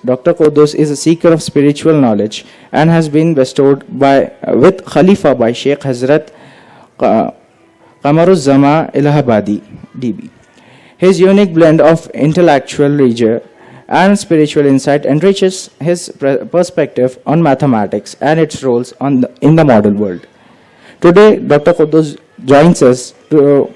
Dr. Quddus is a seeker of spiritual knowledge and has been bestowed with Khalifa by Sheikh Hazrat Qamaruz-Zama Ilahabadi, DB. His unique blend of intellectual rigor and spiritual insight enriches his perspective on mathematics and its roles in the model world. Today, Dr. Quddus joins us to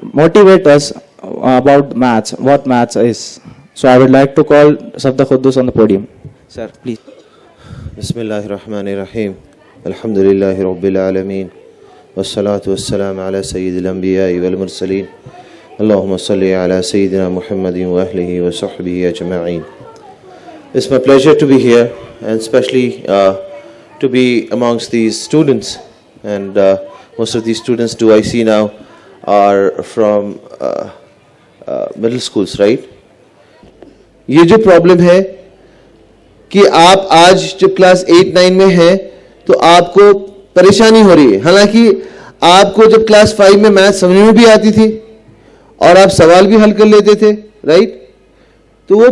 motivate us about maths, what maths is. So I would like to call Safdar Quddus on the podium. Sir, please. Bismillahirrahmanirrahim. Alhamdulillahi Rabbil Alameen. Wassalatu wassalamu ala Sayyidil Anbiya'i wal Mursaleen. Allahumma salli ala Sayyidina Muhammadin wa ahlihi wa sahbihi ajma'in. It's my pleasure to be here, and especially to be amongst these students. And most of these students I see now are from middle schools, right? ये जो problem है कि आप आज जब class 8-9 में हैं तो आपको परेशानी हो रही है, हालांकि आपको जब क्लास 5 में मैथ समझ में भी आती थी और आप सवाल भी हल कर लेते थे, राइट? तो वो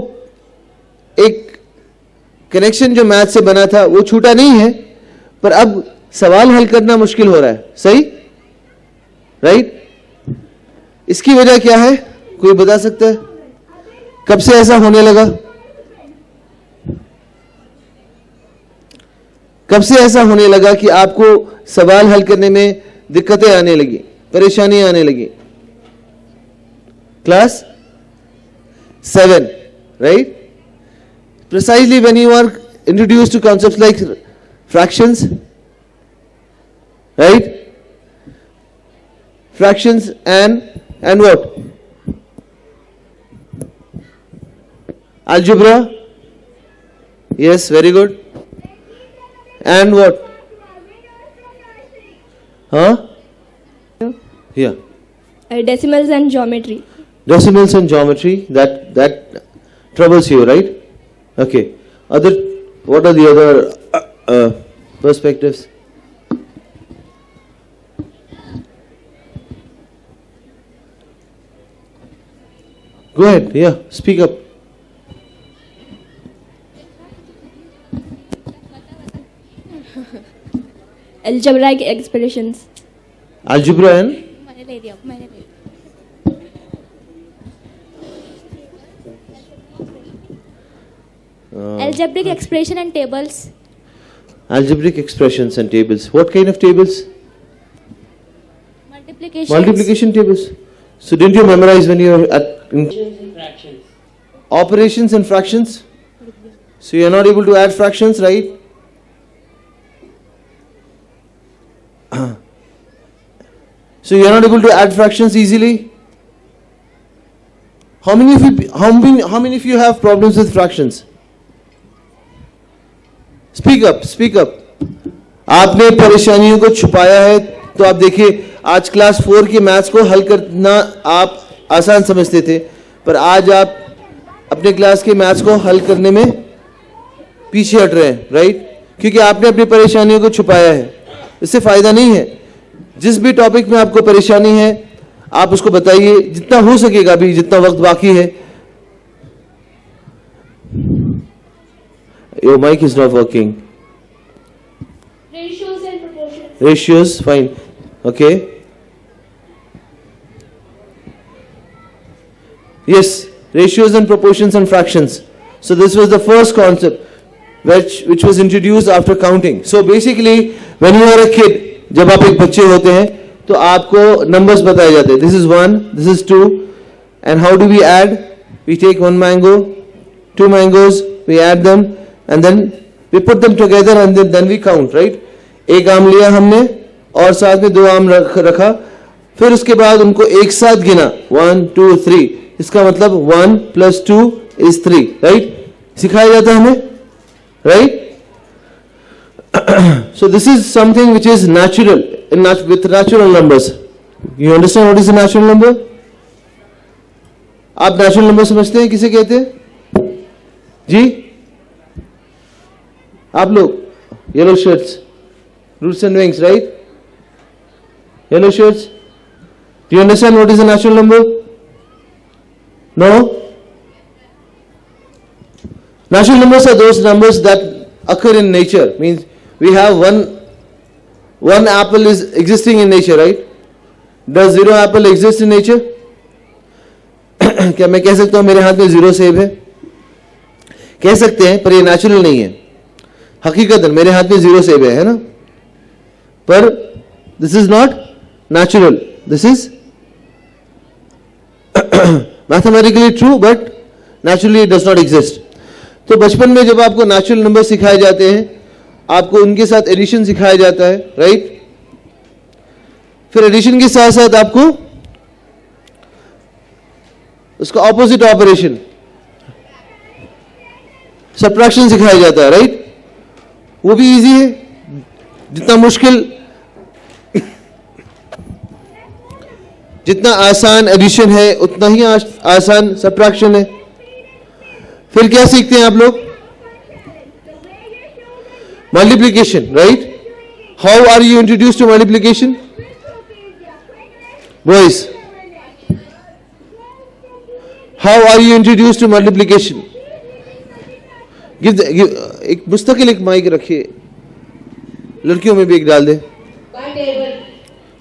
एक कनेक्शन जो मैथ से बना था वो छूटा नहीं है, पर अब सवाल हल करना मुश्किल हो रहा है, सही? राइट? इसकी वजह क्या है, कोई बता सकता है? कब से ऐसा होने लगा? कब से ऐसा होने लगा कि आपको सवाल हल करने में दिक्कतें आने लगी, परेशानी आने लगी? Class 7, right? Precisely when you are introduced to concepts like fractions, right? Fractions and what? Algebra? Yes, very good. And what? Huh? Yeah. Decimals and geometry. Decimals and geometry, that troubles you, right? Okay. What are the other perspectives? Go ahead, yeah, speak up. Algebraic expressions. Algebra and? Algebraic expression and tables. Algebraic expressions and tables. What kind of tables? Multiplication tables. So didn't you memorize when you were at fractions? Operations and fractions. So you are not able to add fractions, right? So you are not able to add fractions easily. How many of you have problems with fractions? Speak up, speak up. आपने परेशानियों को छुपाया है, तो आप देखिए आज class 4 के मैथ्स को हल करना आप आसान समझते थे, पर आज आप अपने क्लास के मैथ्स को हल करने में पीछे हट रहे हैं, राइट? क्योंकि आपने अपनी परेशानियों को छुपाया है. इससे फायदा नहीं है. जिस भी टॉपिक में आपको परेशानी है आप उसको बताइए, जितना हो सकेगा, अभी जितना वक्त बाकी है. Your mic is not working. Ratios and proportions. Ratios, fine. Okay. Yes, ratios and proportions and fractions. So this was the first concept which was introduced after counting. So basically, when you are a kid, जब आप एक बच्चे होते हैं तो आपको numbers बताए जाते हैं. This is 1, this is 2, and how do we add? We take 1 mango, 2 mangoes, we add them, and then we put them together and then we count, right? एक आम लिया हमने और साथ में 2 आम रखा, फिर उसके बाद उनको एक साथ गिना 1, 2, 3. इसका मतलब 1 + 2 is 3, right? सिखाया जाता है हमें, right? So this is something which is natural with natural numbers. You understand what is a natural number? आप natural number समझते हैं किसे कहते हैं? जी? आप लोग yellow shirts, roots and wings, right? Yellow shirts. Do you understand what is a natural number? No? Natural numbers are those numbers that occur in nature. Means we have one apple is existing in nature, right? Does 0 apple exist in nature? क्या मैं कह सकता हूं मेरे हाथ में 0 सेब है? कह सकते हैं, पर ये नेचुरल नहीं है. हकीकतन मेरे हाथ में 0 सेब है ना? पर this is not natural. This is mathematically true, but naturally it does not exist. तो बचपन में जब आपको नेचुरल नंबर सिखाए जाते हैं, आपको उनके साथ एडिशन सिखाया जाता है, राइट? फिर एडिशन के साथ साथ आपको उसका ऑपोजिट ऑपरेशन सबट्रैक्शन सिखाया जाता है, राइट? वो भी इजी है. जितना मुश्किल, जितना आसान एडिशन है उतना ही आसान सबट्रैक्शन है. फिर क्या सीखते हैं आप लोग? Multiplication, right? How are you introduce to multiplication? Boys, how are you introduce to multiplication? एक मुस्तकिल एक माइक रखिए, लड़कियों में भी एक डाल दे.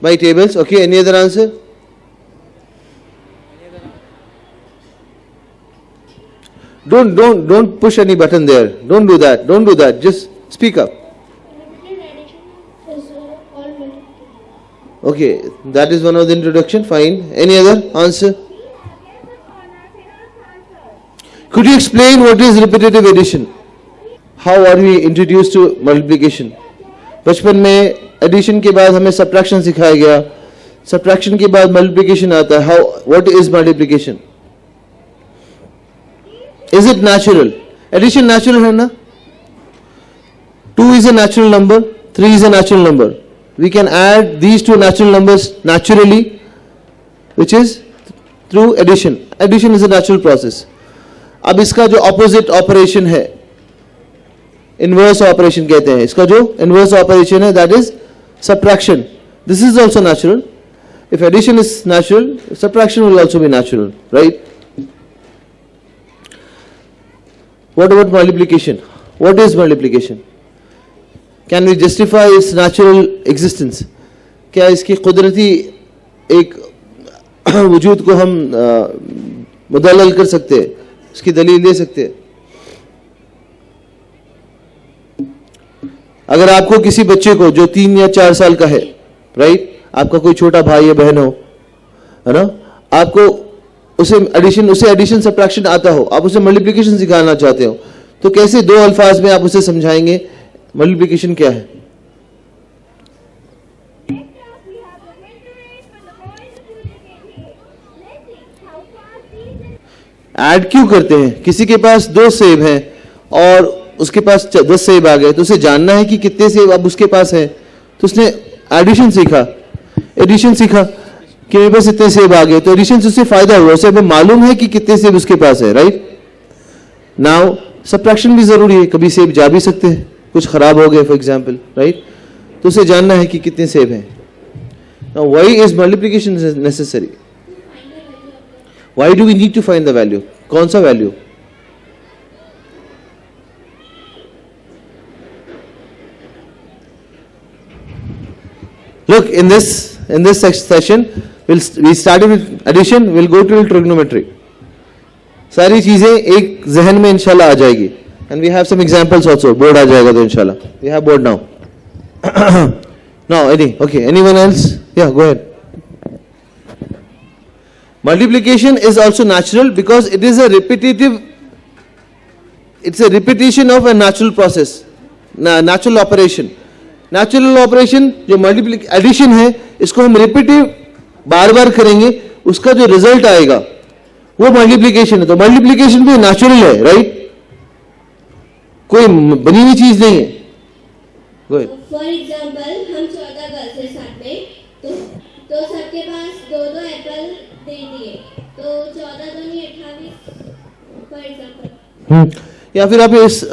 By tables. Okay, any other answer? Don't push any button there. Don't do that. Just speak up. Okay, that is one of the introduction. Fine. Any other answer? Could you explain what is repetitive addition? How are we introduced to multiplication? बचपन में addition के बाद हमें subtraction सिखाया गया. Subtraction के बाद multiplication आता है. What is multiplication? Is it natural? Addition natural है ना? 2 is a natural number, 3 is a natural number. We can add these two natural numbers naturally, which is through addition. Addition is a natural process. अब इसका जो opposite operation है, inverse operation कहते हैं. इसका जो inverse operation है, that is subtraction. This is also natural. If addition is natural, subtraction will also be natural, right? What about multiplication? What is multiplication? Can we justify its natural existence? क्या इसकी कुदरती एक वजूद को हम मुदल्लल कर सकते हैं, इसकी दलील दे सकते हैं? अगर आपको किसी बच्चे को जो 3 या 4 साल का है, राइट, आपका कोई छोटा भाई या बहन हो, है ना, आपको उसे एडिशन सब्ट्रैक्शन आता हो, आप उसे मल्टीप्लिकेशन सिखाना चाहते हो, तो कैसे 2 अल्फाज में आप उसे समझाएंगे मल्टीप्लिकेशन क्या है? ऐड क्यों करते हैं? किसी के पास 2 सेब हैं और उसके पास 10 सेब आ गए, तो उसे जानना है कि कितने सेब अब उसके पास है, तो उसने एडिशन सीखा कि मेरे पास इतने सेब आ गए, तो एडिशन से उससे फायदा हुआ, उसे हमें मालूम है कि कितने सेब उसके पास है, राइट? नाउ सब्ट्रैक्शन भी जरूरी है, कभी सेब जा भी सकते हैं, कुछ खराब हो गए फॉर एग्जांपल, राइट? तो उसे जानना है कि कितने सेब हैं. Now why is multiplication necessary? Why do we need to find the value? कौन सा value? Look, in this session, we started with addition, we'll go to trigonometry. सारी चीजें एक जहन में इंशाल्लाह आ जाएगी. And we have some examples also. Board आ जाएगा तो इंशाल्लाह. We have board now. Now, anyone else? Yeah, go ahead. Multiplication is also natural because it is it's a repetition of a natural process, natural operation. Natural operation जो addition है, इसको हम repetitive बार बार करेंगे, उसका जो रिजल्ट आएगा वो multiplication है. तो मल्टीप्लिकेशन भी नेचुरल है, राइट? कोई बनी हुई चीज नहीं है. फॉर एग्जाम्पल, हम 14 गर्ल्स हैं साथ में, तो सबके पास 2-2 एप्पल दे दिए, तो 14 दूनी 28 फॉर एग्जाम्पल. या फिर आप इस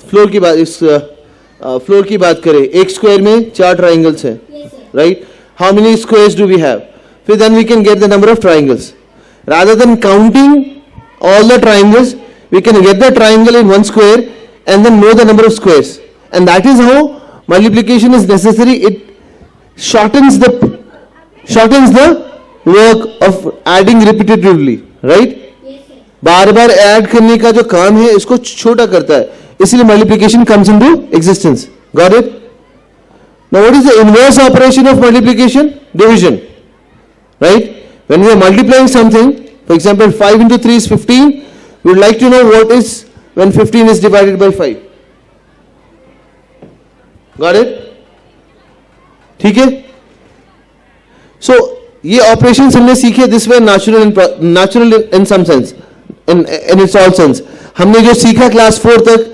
फ्लोर की बात करें, एक स्क्वायर में 4 ट्राइंगल्स हैं, right? How many squares do we have? फिर then we can get the number of triangles. Rather than counting all the triangles, we can get the triangle in one square and then know the number of squares. And that is how multiplication is necessary. It shortens the work of adding repetitively, right? Bar bar add करने का जो काम है इसको छोटा करता है, इसलिए multiplication comes into existence. Got it? Now what is the inverse operation of multiplication? Division, right? When we are multiplying something, for example 5 into 3 is 15, we would like to know what is when 15 is divided by 5. Got it? ठीक है? So ये operations हमने सीखे, this were natural in some sense, in its all sense. हमने जो सीखा class 4 तक,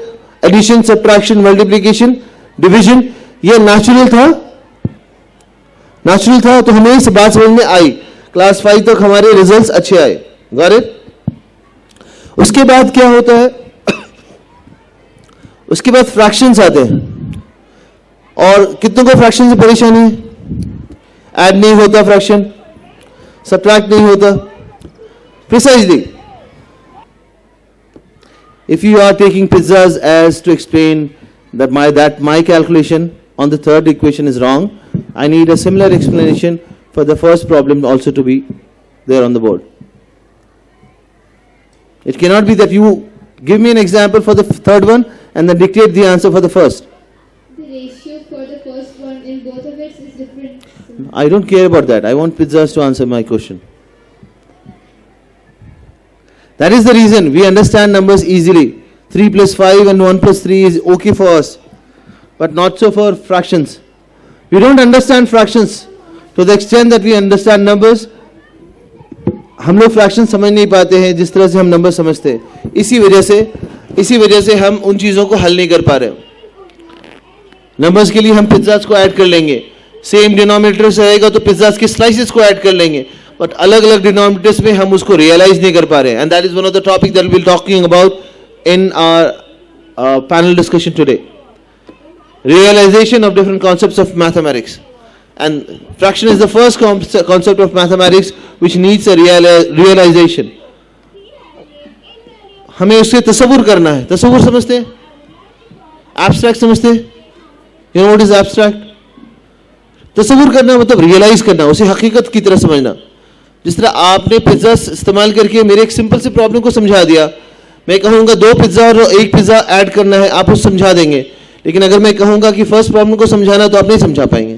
addition, subtraction, multiplication, division, ये natural था, तो हमें इस बात समझ में आई. क्लास 5 तक हमारे रिजल्ट्स अच्छे आए. Got it? उसके बाद क्या होता है? उसके बाद फ्रैक्शंस आते हैं. और कितनों को फ्रैक्शन से परेशानी है? ऐड नहीं होता फ्रैक्शन, सब्ट्रैक्ट नहीं होता. Precisely if you are taking pizzas as to explain that my calculation on the third equation is wrong, I need a similar explanation for the first problem also to be there on the board. It cannot be that you give me an example for the third one and then dictate the answer for the first. The ratio for the first one in both of it is different. I don't care about that. I want pizzas to answer my question. That is the reason we understand numbers easily. 3 plus 5 and 1 plus 3 is okay for us, but not so for fractions. We don't understand fractions to the extent that we understand numbers. हम लोग fraction समझ नहीं पाते हैं जिस तरह से हम नंबर समझते हैं. इसी वजह से हम उन चीज़ों को हल नहीं कर पा रहे. नंबर्स के लिए हम पिज्जास को ऐड कर लेंगे, सेम डिनोमिनेटर से रहेगा तो पिज्जास के स्लाइसेस को ऐड कर लेंगे, बट अलग अलग डिनोमिनेटर्स में हम उसको रियलाइज नहीं कर पा रहे हैं. And that is one of the topic that will talking about in our panel discussion today. Realization of different concepts of mathematics, and fraction is the first concept of mathematics which needs a realization. हमें उससे तसव्वुर करना है. तसव्वुर समझते हैं? Abstract समझते हैं? You know what is abstract? तसव्वुर करना मतलब रियलाइज करना, उसे हकीकत की तरह समझना. जिस तरह आपने पिज्जा इस्तेमाल करके मेरे एक सिंपल से प्रॉब्लम को समझा दिया. मैं कहूँगा 2 पिज्जा और 1 पिज्जा ऐड करना है, आप उसे समझा देंगे. लेकिन अगर मैं कहूँगा कि फर्स्ट प्रॉब्लम को समझाना तो आप नहीं समझा पाएंगे.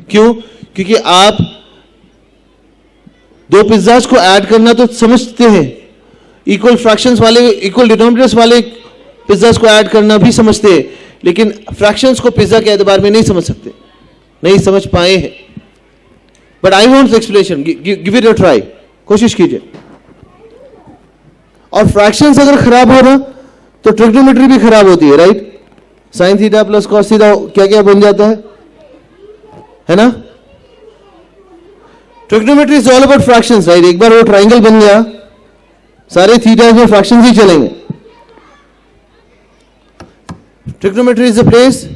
क्यों? क्योंकि आप 2 पिज्जाज को ऐड करना तो समझते हैं, इक्वल फ्रैक्शंस वाले, इक्वल डिनोमिनेटर्स वाले पिज्जाज को ऐड करना भी समझते हैं, लेकिन फ्रैक्शंस को पिज्जा के एतबार में नहीं समझ सकते, नहीं समझ पाए हैं. But I want explanation, give it a try, कोशिश कीजिए. और फ्रैक्शंस अगर खराब हो ना तो ट्रिग्नोमेट्री भी खराब होती है, right? Sine theta plus cos theta क्या क्या बन जाता है ना? Trigonometry is all about fractions, right? एक बार वो ट्राइंगल बन गया, सारे थीटा में फ्रैक्शंस ही चलेंगे. Trigonometry is a place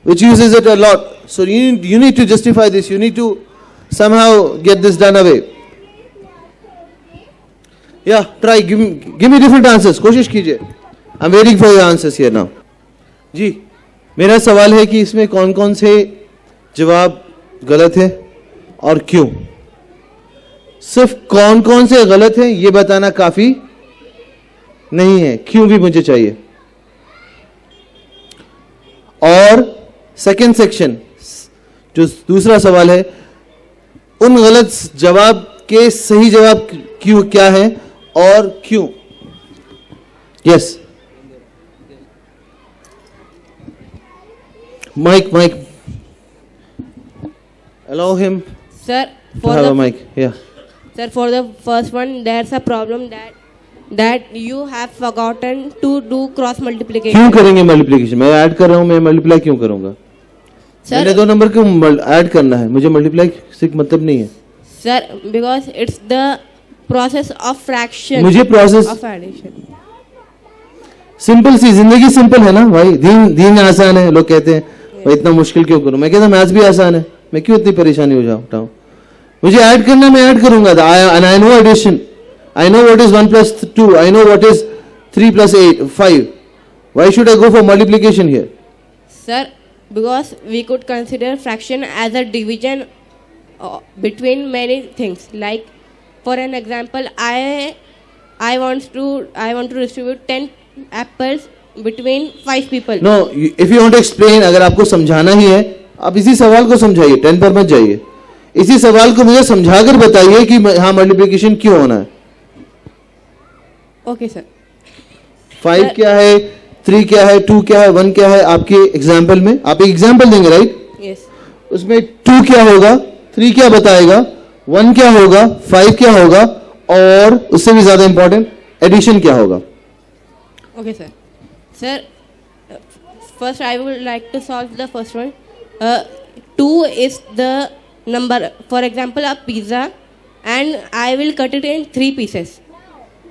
which uses it a lot. So you need to justify this. You need to somehow get this done away. Yeah, try. Give me different answers. कोशिश कीजिए. I'm waiting for your answers here now. जी, मेरा सवाल है कि इसमें कौन कौन से जवाब गलत है और क्यों. सिर्फ कौन कौन से गलत हैं ये बताना काफी नहीं है, क्यों भी मुझे चाहिए. और सेकेंड सेक्शन जो दूसरा सवाल है, उन गलत जवाब के सही जवाब क्यों क्या है और क्यों. Yes, mike allow him Sir, to for have the a mic. Yeah. sir, for the first one, there's a problem that you have forgotten to do cross multiplication. क्यों करेंगे मल्टीप्लिकेशन? मैं ऐड कर रहा हूं, मैं मल्टीप्लाई क्यों करूंगा? Sir, मैंने 2 नंबर क्यों ऐड करना है? मुझे मल्टीप्लाई से मतलब नहीं है. sir, because it's the process of fraction. मुझे प्रोसेस of addition. सिंपल सी जिंदगी सिंपल है ना भाई. दीन आसान है. लोग कहते हैं भाई इतना मुश्किल क्यों करूं? मैं कहता मैथ्स भी आसान है, मैं क्यों इतनी परेशानी हो जाऊं? मुझे ऐड करना, मैं ऐड करूंगा. I know addition, I know what is 1 plus 2, I know what is 3 plus 8, 5. Why should I go for multiplication here? Sir, because we could consider fraction as a division between many things. Like, for an example, I want to distribute 10 apples between 5 people. No, if you want to explain, अगर आपको समझाना ही है, आप इसी सवाल को समझाइए, 10 पर मत जाइए. इसी सवाल को मुझे समझाकर बताइए कि हाँ मल्टीप्लिकेशन क्यों होना है. Okay, sir. 5 क्या है, 3 क्या है, 2 क्या है, 1 क्या है, आपके एग्जाम्पल में आप एक एग्जाम्पल देंगे, राइट? Yes. उसमें 2 क्या होगा, 3 क्या बताएगा, 1 क्या होगा, 5 क्या होगा, और उससे भी ज्यादा इंपॉर्टेंट एडिशन क्या होगा. Okay, sir. Sir, first I would like to solve the first one. 2 is the number, for example, a pizza, and I will cut it in 3 pieces.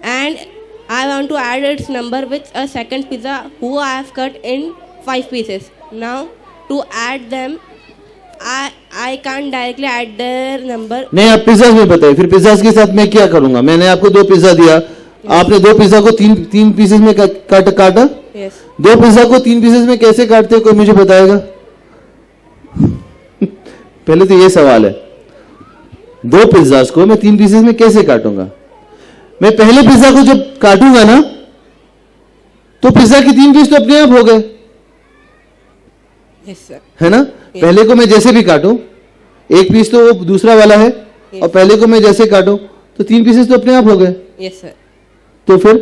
And I want to add its number with a second pizza who I have cut in 5 pieces. Now, to add them, I can't directly add their number. नहीं, आप pizza में बताइए, फिर pizza के साथ मैं क्या करूंगा. मैंने आपको 2 पिज्जा दिया, आपने 2 पिज्जा को 3 पीसेस में काटा. Yes. 2 पिज्जा को 3 पीसेस में कैसे काटते हो, कोई मुझे बताएगा? पहले तो ये सवाल है, 2 पिज्जास को मैं 3 पीसेस में कैसे काटूंगा. मैं पहले पिज्जा को जब काटूंगा ना, तो पिज्जा के 3 पीस तो अपने आप हो गए, Yes, sir. है ना. पहले को मैं जैसे भी काटूं, 1 पीस तो वो दूसरा वाला है, और पहले को मैं जैसे काटूं तो 3 पीसेस तो अपने आप हो गए. Yes, sir. तो फिर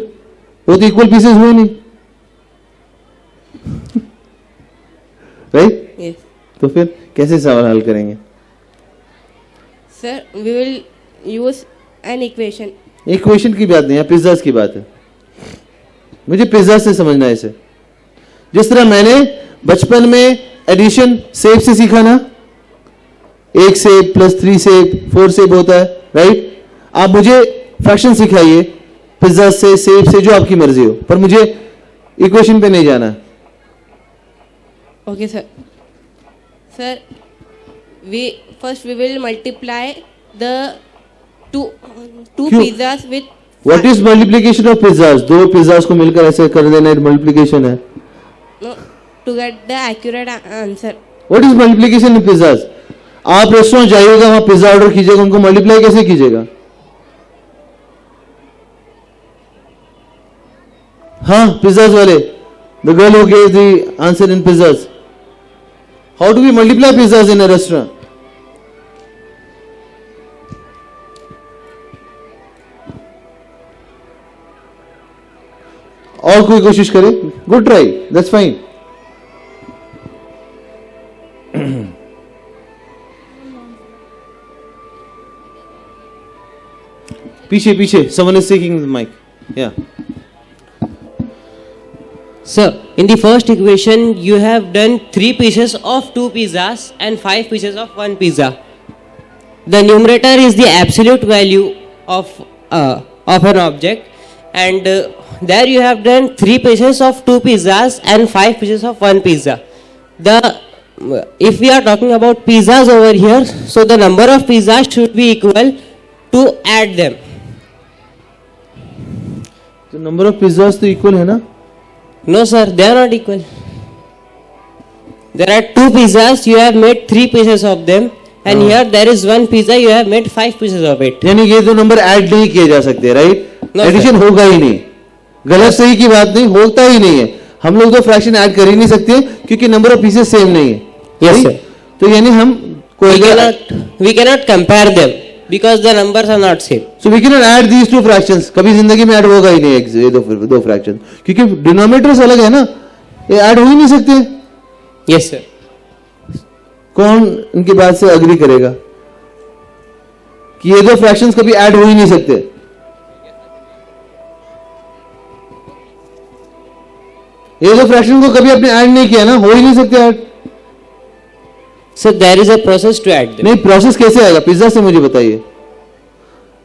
वो तो इक्वल पीसेस हुए नहीं, राइट? Yes. तो फिर कैसे सवाल हल करेंगे? Sir, we will use an equation. Equation की बात नहीं है, पिज्जा की बात है. मुझे पिज्जा से समझना है इसे. जिस तरह मैंने बचपन में एडिशन सेब से सीखा ना, 1 सेब प्लस 3 सेब 4 सेब होता है, राइट? आप मुझे फ्रैक्शन सिखाइए पिज्जा से, सेब से, जो आपकी मर्जी हो, पर मुझे इक्वेशन पे नहीं जाना. Okay, sir. Sir, we will multiply the two क्यों? pizzas with. What is multiplication of pizzas? 2 pizzas को मिलकर ऐसे कर देना मल्टीप्लीकेशन है. No, to get the accurate answer. What is multiplication of pizzas? आप रेस्टोरेंट जाइएगा, वहां पिज्जा ऑर्डर कीजिएगा, उनको मल्टीप्लाई कैसे कीजिएगा? हाँ, पिज्जास वाले, the girl who gave the answer in pizzas. How do we multiply pizzas in a restaurant? और कोई कोशिश करे? Good try, that's fine. पीछे someone is seeking the mic. Yeah. Sir, in the first equation you have done 3 pieces of 2 pizzas and 5 pieces of 1 pizza. The numerator is the absolute value of an object, and there you have done 3 pieces of 2 pizzas and 5 pieces of 1 pizza. If we are talking about pizzas over here, so the number of pizzas should be equal to add them. तो number of pizzas तो equal है ना? No sir, they are not equal. There are 2 pizzas, you have made 3 pieces of them, and here there is 1 pizza, you have made 5 pieces of it. यानी ये दो number add नहीं किए जा सकते, राइट? एडिशन होगा ही नहीं. गलत सही की बात नहीं, होता ही नहीं है. हम लोग तो फ्रैक्शन ऐड कर ही नहीं सकते क्योंकि नंबर ऑफ पीसेस सेम नहीं है. Yes sir. तो यानी हम We cannot compare them because the numbers are not same. So we cannot add these 2 fractions. कभी जिंदगी में ऐड होगा ही नहीं ये दो फ्रैक्शन, क्योंकि डिनोमिनेटर्स अलग है ना, ये ऐड हो ही नहीं सकते. Yes sir. कौन इनकी बात से अग्री करेगा कि ये 2 फ्रैक्शंस कभी ऐड हो ही नहीं सकते? ये 2 फ्रैक्शन को कभी आपने ऐड नहीं किया ना, हो ही नहीं सकते add. So there is a process to add them. नहीं, प्रोसेस कैसे आएगा? पिज्जा से मुझे बताइए.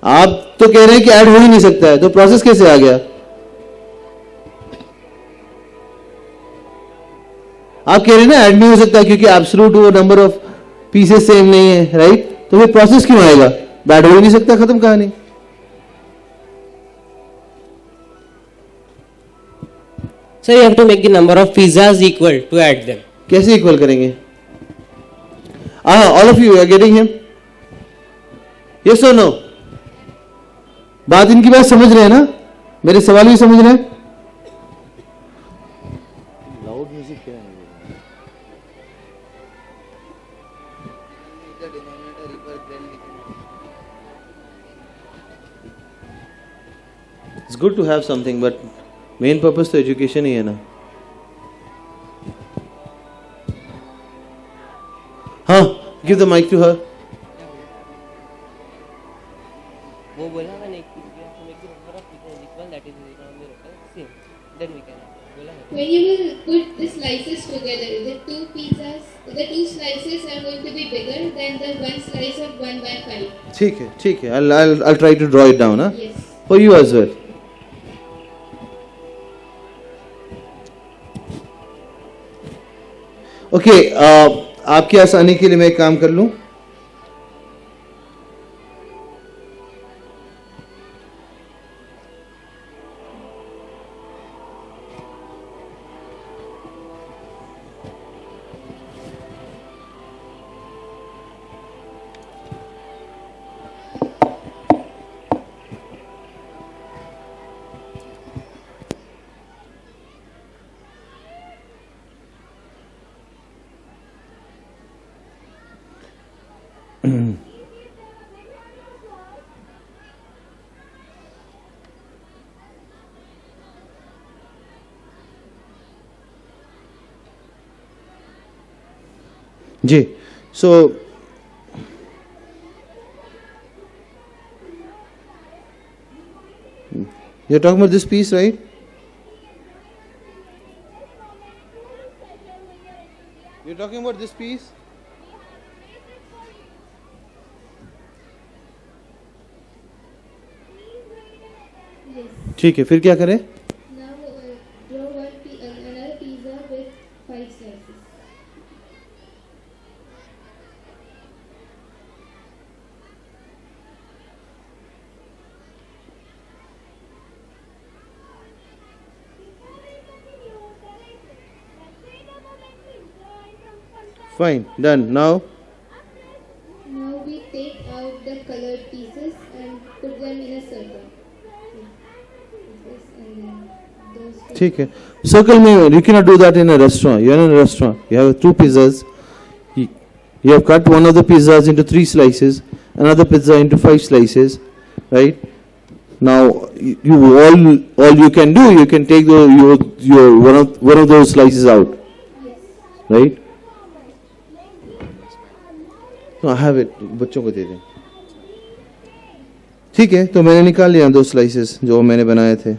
आप तो कह रहे हैं कि ऐड हो ही नहीं सकता है, तो प्रोसेस कैसे आ गया? आप कह रहे हैं ना ऐड नहीं हो सकता क्योंकि एब्सोल्यूट वो नंबर ऑफ पीसेस सेम नहीं है, राइट? तो फिर प्रोसेस क्यों आएगा? ऐड हो ही नहीं सकता, खत्म कहानी. So you have to make the number of pizzas equal to add them. कैसे इक्वल करेंगे? All of you are getting him? Yes और नो? बात इनकी बात समझ रहे हैं ना? मेरे सवाल भी समझ रहे हैं? लाउड म्यूजिक क्या है? It's good to have something, but main purpose तो education ही है ना. हाँ, give the mic to her. वो बोला मैंने कि we have to make the number of pizzas equal, that is the denominator same. Then we can. बोला है. When you will put the slices together, the two slices are going to be bigger than the one slice of 1/5. ठीक है. I'll try to draw it down. Huh? Yes. For you as well. Okay. आपकी आसानी के लिए मैं एक काम कर लूं. जी, so you're talking about this piece, right? You're talking about this piece? ठीक है, फिर क्या करें? Now draw another pizza with 5 slices. Fine, done. Now Now we take out the colored pieces and put them in a circle. This and then those two. ठीक है. Circle में you cannot do that in a restaurant. You are in a restaurant. You have 2 pizzas. You have cut one of the pizzas into 3 slices, another pizza into 5 slices, right? Now you all you can do, you can take your one of those slices out, right? No, I have it. बच्चों को दे दें. ठीक है, तो मैंने निकाल लिया 2 slices जो मैंने बनाए थे.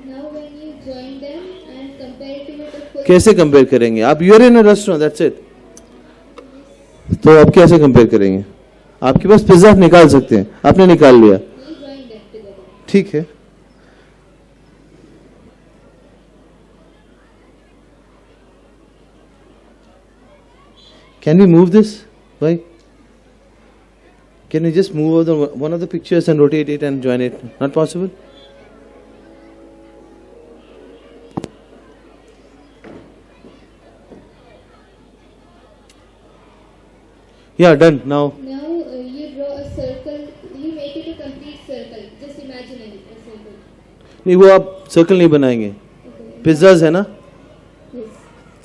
Now when you join them and compare it with a full कैसे कंपेयर करेंगे? आप you're in restaurant, that's it. तो आप कैसे कंपेयर करेंगे? आपके पास पिज्जा निकाल सकते हैं, आपने निकाल लिया, you join them together. ठीक है. Can we move this? Why? Can we just move one of the pictures and rotate it and join it? Not possible? Yeah, done. Now, Now you draw a circle, you make it a complete circle, just imaginary, a circle. नहीं वो आप circle नहीं बनाएंगे. Pizzas है ना? Yes.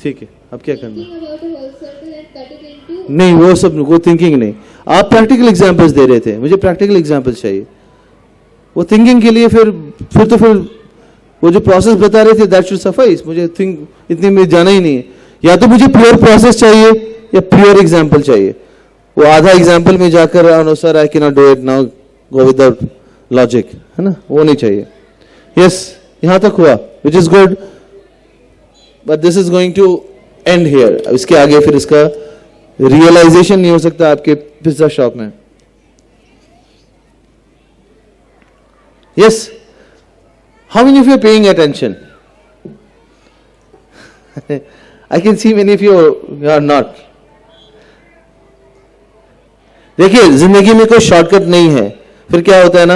ठीक है. अब क्या करना? Thinking about a whole circle and cut it into नहीं वो थिंकिंग नहीं. आप प्रैक्टिकल एग्जांपल्स दे रहे थे, मुझे प्रैक्टिकल एग्जांपल्स चाहिए. वो थिंकिंग के लिए फिर वो जो प्रोसेस बता रहे थे दैट शुड सफाइस. मुझे इतने में जाना ही नहीं है. या तो मुझे प्योर प्रोसेस चाहिए या प्योर एग्जांपल चाहिए. वो आधा एग्जांपल में जाकर no sir I can not do it now go with the logic, है ना, वो नहीं चाहिए. यस, यहां तक हुआ, which is good, but this is going to end here. इसके आगे फिर इसका रियलाइजेशन नहीं हो सकता आपके पिज्जा शॉप में. Yes. How many of you are paying attention? I can see many of you are not. देखिए, जिंदगी में कोई शॉर्टकट नहीं है. फिर क्या होता है ना,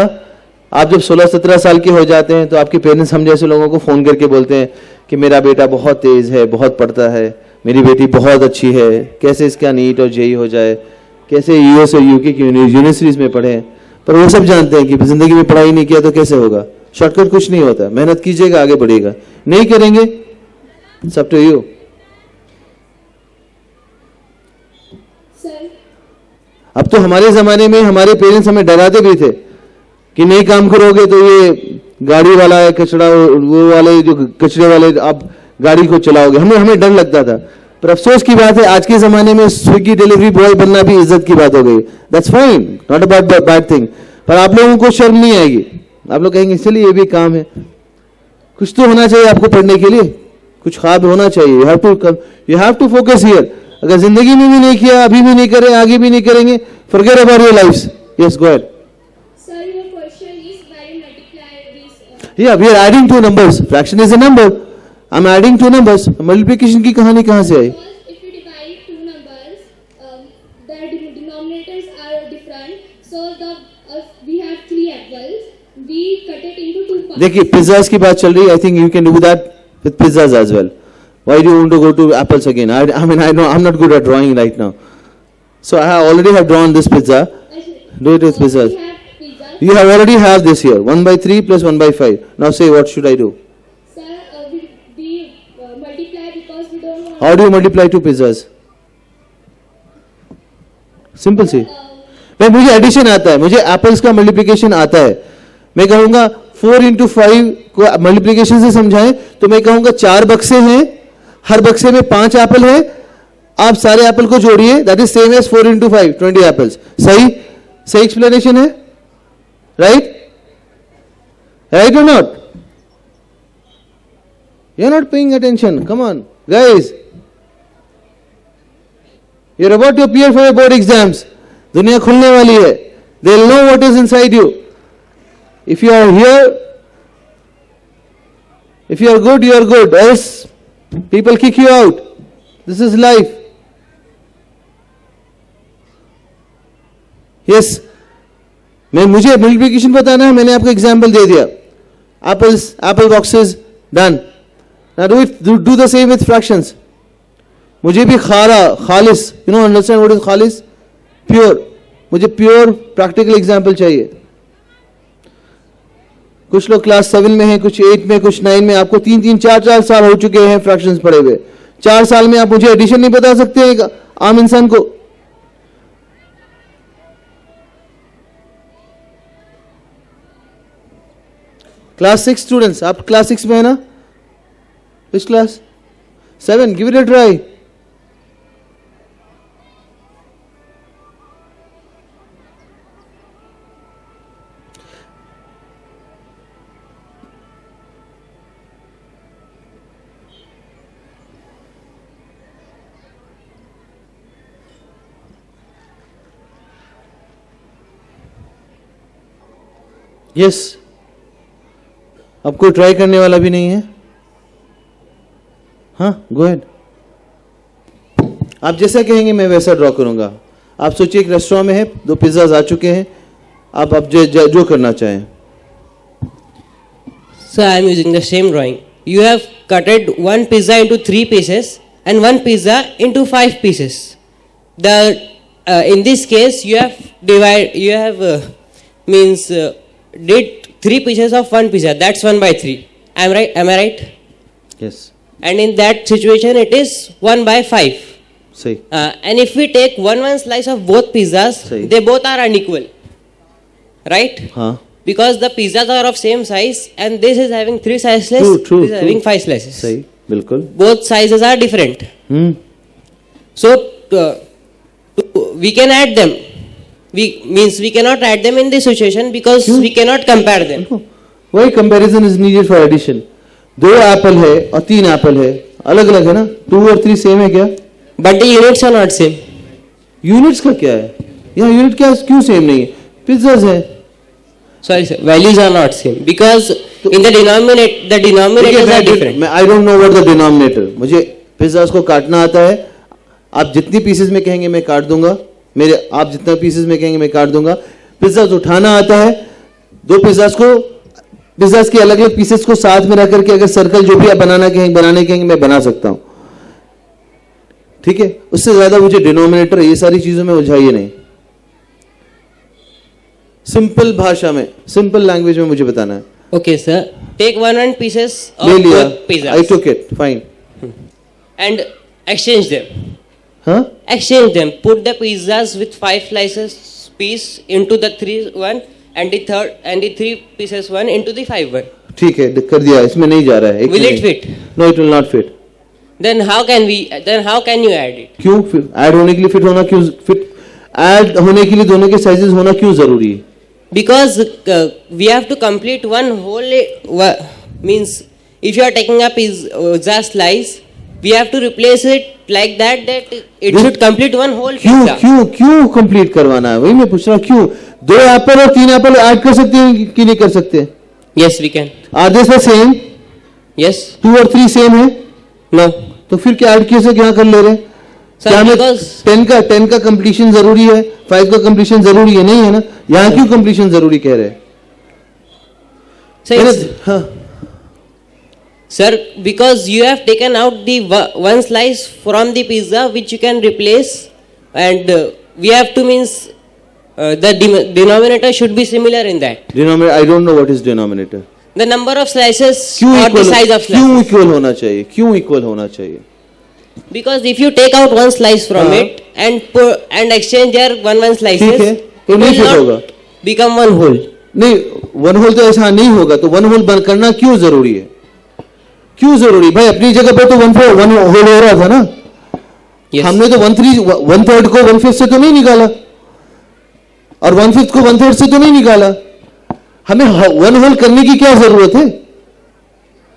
आप जब 16-17 साल के हो जाते हैं तो आपके पेरेंट्स हम जैसे लोगों को फोन करके बोलते हैं कि मेरा बेटा बहुत तेज है, बहुत पढ़ता है, मेरी बेटी बहुत अच्छी है, कैसे इसका नीट और जेई हो जाए, कैसे यूएस और यूके की यूनिवर्सिटीज में पढ़े. पर वो सब जानते हैं कि जिंदगी में पढ़ाई नहीं किया तो कैसे होगा. शॉर्टकट कुछ नहीं होता. मेहनत कीजिएगा, आगे बढ़ेगा. नहीं करेंगे, इट्स अप टू यू. अब तो हमारे जमाने में हमारे पेरेंट्स हमें डराते भी थे कि नहीं काम करोगे तो ये गाड़ी वाला है, कचरा वो वाले जो कचरे वाले आप गाड़ी को चलाओगे. हमें डर लगता था. पर अफसोस की बात है, आज के जमाने में स्विगी डिलीवरी बॉय बनना भी इज्जत की बात हो गई. That's fine, not about bad thing. पर आप लोगों को शर्म नहीं आएगी. आप लोग कहेंगे चलिए ये भी काम है. कुछ तो होना चाहिए आपको पढ़ने के लिए, कुछ ख्वाब होना चाहिए. You have to focus here. अगर जिंदगी में भी नहीं किया, अभी भी नहीं करे, आगे भी नहीं करेंगे, forget about your lifes. Yes, go ahead. Sir, your question is why you multiply this. Yeah, we are adding two numbers. Fraction is a number. I'm adding two numbers. Multiplication की कहानी कहाँ से आई? Because if you divide two numbers, the denominators are different. So we have 3 apples. We cut it into 2 parts. देखिए, pizzas की बात चल रही है. I think you can do that with pizzas as well. Why do you want to go to apples again? I mean, I know I'm not good at drawing right now. So I already have drawn this pizza. Do it with pizzas. We have pizza. You have already have this here. 1/3 plus 1/5. Now say, what should I do? Sir, we multiply because we don't want. How do you multiply two pizzas? Simple सी. मैं मुझे addition आता है, मुझे apples का multiplication आता है. मैं कहूंगा 4 into 5 को मल्टीप्लिकेशन से समझाएं तो मैं कहूंगा 4 बक्से हैं, हर बक्से में 5 एप्पल है. आप सारे एप्पल को जोड़िए, that is same as 4 into 5, 20 apples. सही सही एक्सप्लेनेशन है, राइट? राइट और not? You are not paying attention. Come on guys, you are about to appear for board exams. दुनिया खुलने वाली है. They will know what is inside you. If you are here, if you are good, you are good. Else, people kick you out. This is life. Yes. मुझे multiplication बताना है. मैंने आपको example दे दिया. Apple boxes, done. Now do the same with fractions. मुझे भी खालिस, you know, understand what is खालिस? Pure. मुझे pure practical example चाहिए. कुछ लोग क्लास 7 में हैं, कुछ 8 में, कुछ 9 में. आपको 3-3, 4-4 साल हो चुके हैं फ्रैक्शंस पढ़े हुए. 4 साल में आप मुझे एडिशन नहीं बता सकते हैं आम इंसान को? क्लास 6 स्टूडेंट्स, आप क्लास 6 में है ना? Which class? 7. Give it a try. Yes. अब कोई ट्राई करने वाला भी नहीं है? हाँ, गो अहेड. आप जैसा कहेंगे मैं वैसा ड्रॉ करूंगा. आप सोचिए एक रेस्टोरेंट में है, 2 पिज्जाज आ चुके हैं. आप अब जो करना चाहें. So I am using the same drawing. You have cutted one pizza into 3 pieces and one pizza into 5 pieces. In this case you have did 3 pieces of one pizza. That's 1/3. Am I right? Yes. And in that situation it is 1/5. सही. And if we take one slice of both pizzas, Sahi. they both are unequal, right? हाँ. Because the pizzas are of same size and this is having 3 slices, True. this is having 5 slices. सही, बिल्कुल. Both sizes are different. So we can add them. We cannot add them in this situation because we cannot compare them. वही comparison is needed for addition. 2 apple है और 3 Apple है, अलग अलग है ना? 2 और 3 सेम है क्या? But the units are not same. Units का क्या है? यहाँ यूनिट क्या क्यों सेम नहीं है? पिज्जाज है. Sorry, sir. Values are not same because in the denominators are different. I don't know what the denominator. मुझे पिज्जास को काटना आता है. आप जितनी पीसेस में कहेंगे मैं काट दूंगा. आप जितना पीसेस में कहेंगे मैं काट दूंगा. पिज्जास उठाना आता है. दो पिज्जास के अलग अलग पीसेस को साथ में रख करके अगर सर्कल जो भी आप बनाने कहेंगे मैं बना सकता हूं. ठीक है. उससे ज्यादा मुझे डिनोमिनेटर ये सारी चीजों में उलझाइए नहीं. सिंपल भाषा में, सिंपल लैंग्वेज में मुझे बताना है. Okay, sir. Take one pieces ले of लिया. both pizzas I took it. Fine. and exchange them. हाँ? Exchange them. Put the pizzas with 5 slices piece into the 3 and the 3 pieces one into the 5 one. ठीक है, कर दिया. इसमें नहीं जा रहा है. Will it fit? No, it will not fit. Then how can you add it? क्यों? ऐड होने के लिए फिट होना क्यों? ऐड होने के लिए दोनों के साइजेस होना क्यों जरूरी है? Because we have to complete one whole means if you are taking a pizza slice, we have to replace it like that it should complete one whole pizza. क्यों कंप्लीट करवाना है? वही मैं पूछ रहा हूँ. क्यों 2 एप्पल और 3 एप्पल ऐड कर सकते हैं कि नहीं कर सकते? Yes, we can. Are they same? Yes. 2 और 3 सेम है? No. तो फिर क्या ऐड कैसे क्या कर ले रहे हैं? Sir, क्या because 10 का कंप्लीशन जरूरी है, 5 का कंप्लीशन जरूरी है? नहीं है ना. यहाँ क्यों कंप्लीशन जरूरी कह रहे हैं? हाँ. Sir, because you have taken out the one slice from the pizza which you can replace, and we have to means the denominator should be similar in that. Denominator, I don't know what is denominator. The number of slices क्यों or the equal? size of slices. क्यों equal होना चाहिए? क्यों equal होना चाहिए? Because if you take out one slice from हाँ. it and exchange their one slices, ठीक है, तो it नहीं will फिट not होगा. become one whole. नहीं, वन होल तो ऐसा नहीं होगा. तो वन होल बंद करना क्यों जरूरी है? क्यों जरूरी? भाई अपनी जगह पे तो वन होल हो रहा था ना. Yes. हमने तो 1/3 को 1/5 से तो नहीं निकाला और 1/5 को 1/3 से तो नहीं निकाला. हमें वन होल करने की क्या जरूरत है?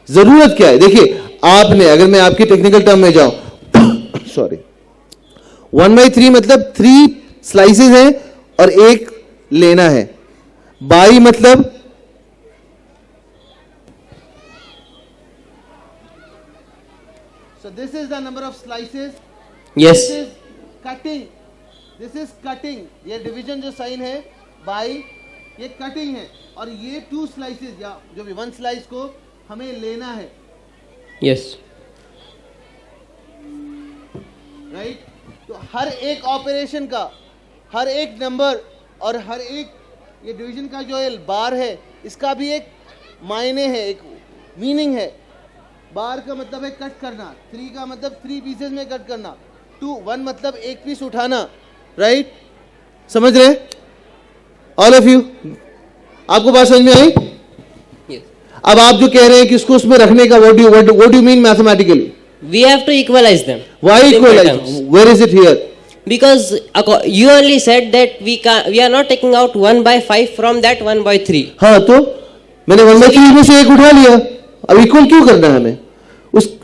जरूरत क्या है? देखिए, आपने, अगर मैं आपकी टेक्निकल टर्म में जाऊं, सॉरी, 1/3 मतलब 3 स्लाइसेस हैं और 1 लेना है. बाई मतलब so this is the number of slices. Yes. This is cutting. This is cutting. ये डिवीजन जो साइन है बाई, ये कटिंग है. और ये 2 स्लाइसेस या जो भी 1 स्लाइस को हमें लेना है. Yes. राइट. तो हर एक ऑपरेशन का, हर एक नंबर और हर एक ये डिवीजन का जो है बार है, इसका भी एक मायने है, एक मीनिंग है. बार का मतलब है कट करना. 3 का मतलब 3 पीसेस में कट करना. 1 मतलब 1 पीस उठाना. राइट. समझ रहे? ऑल ऑफ यू, आपको बात समझ में आई? Yes. अब आप जो कह रहे हैं कि इसको उसमें रखने का, what do you mean mathematically? We have to equalize them. Why Simple equalize? terms. Where is it here? Because you only said that we are not taking out 1/5 from that 1/3. हाँ, तो मैंने 1/3 में से 1 उठा लिया. अब इक्वल क्यों करना है हमें?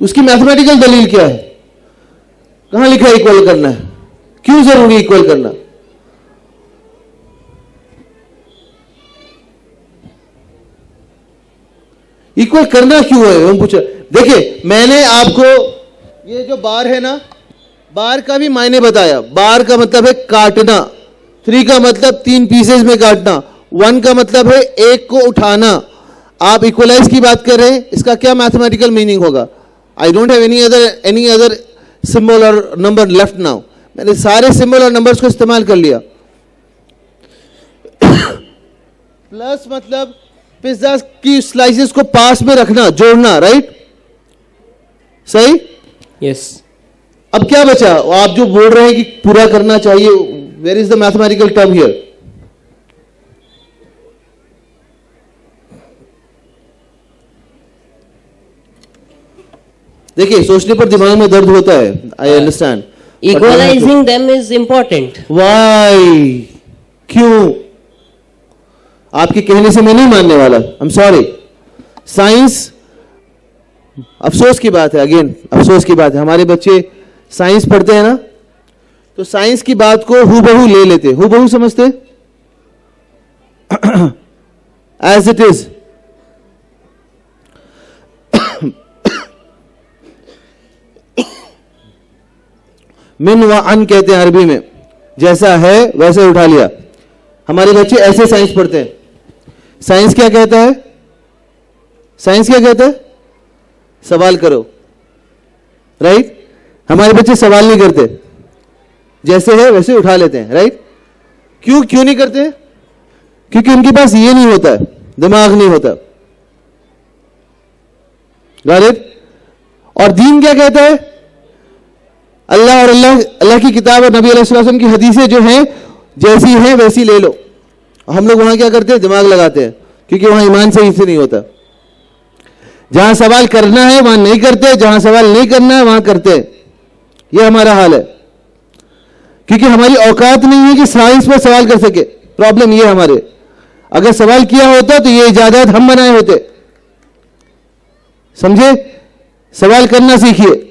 उसकी मैथमेटिकल दलील क्या है? कहां लिखा है इक्वल करना है? क्यों जरूरी इक्वल करना? इक्वल करना क्यों है? हम पूछा. देखिए, मैंने आपको ये जो बार है ना, बार का भी मायने बताया. बार का मतलब है काटना. 3 का मतलब 3 पीसेस में काटना. 1 का मतलब है 1 को उठाना. आप इक्वलाइज की बात कर रहे हैं, इसका क्या मैथमेटिकल मीनिंग होगा? I don't have any other symbol और नंबर लेफ्ट नाउ. मैंने सारे सिंबल और नंबर्स को इस्तेमाल कर लिया. प्लस मतलब पिज्जा की स्लाइसेस को पास में रखना, जोड़ना. राइट. सही. Yes. अब क्या बचा? आप जो बोल रहे हैं कि पूरा करना चाहिए, where is the mathematical term here? देखिए, सोचने पर दिमाग में दर्द होता है. I understand. Equalizing them is important. Why? क्यों? आपके कहने से मैं नहीं मानने वाला. I am sorry. साइंस, अफसोस की बात है, अगेन अफसोस की बात है, हमारे बच्चे साइंस पढ़ते हैं ना, तो साइंस की बात को हूबहू ले लेते. हूबहू समझते? as it is. मिन व अन कहते हैं अरबी में, जैसा है वैसे उठा लिया। हमारे बच्चे ऐसे साइंस पढ़ते हैं। साइंस क्या कहता है? साइंस क्या कहता है? सवाल करो, राइट? हमारे बच्चे सवाल नहीं करते, जैसे है वैसे उठा लेते हैं, राइट? क्यों नहीं करते? क्योंकि उनके पास ये नहीं होता है, दिमाग नहीं होता। Got it? और दीन क्या कहता है? अल्लाह और अल्लाह की किताब और नबी अलैहि सल्लम की हदीसें जो हैं जैसी हैं वैसी ले लो। हम लोग वहां क्या करते हैं? दिमाग लगाते हैं, क्योंकि वहां ईमान सही से नहीं होता। जहां सवाल करना है वहां नहीं करते, जहां सवाल नहीं करना है वहां करते हैं। यह हमारा हाल है, क्योंकि हमारी औकात नहीं है कि साइंस पर सवाल कर सके। प्रॉब्लम यह हमारे, अगर सवाल किया होता तो ये इजाजत हम बनाए होते। समझे? सवाल करना सीखिए।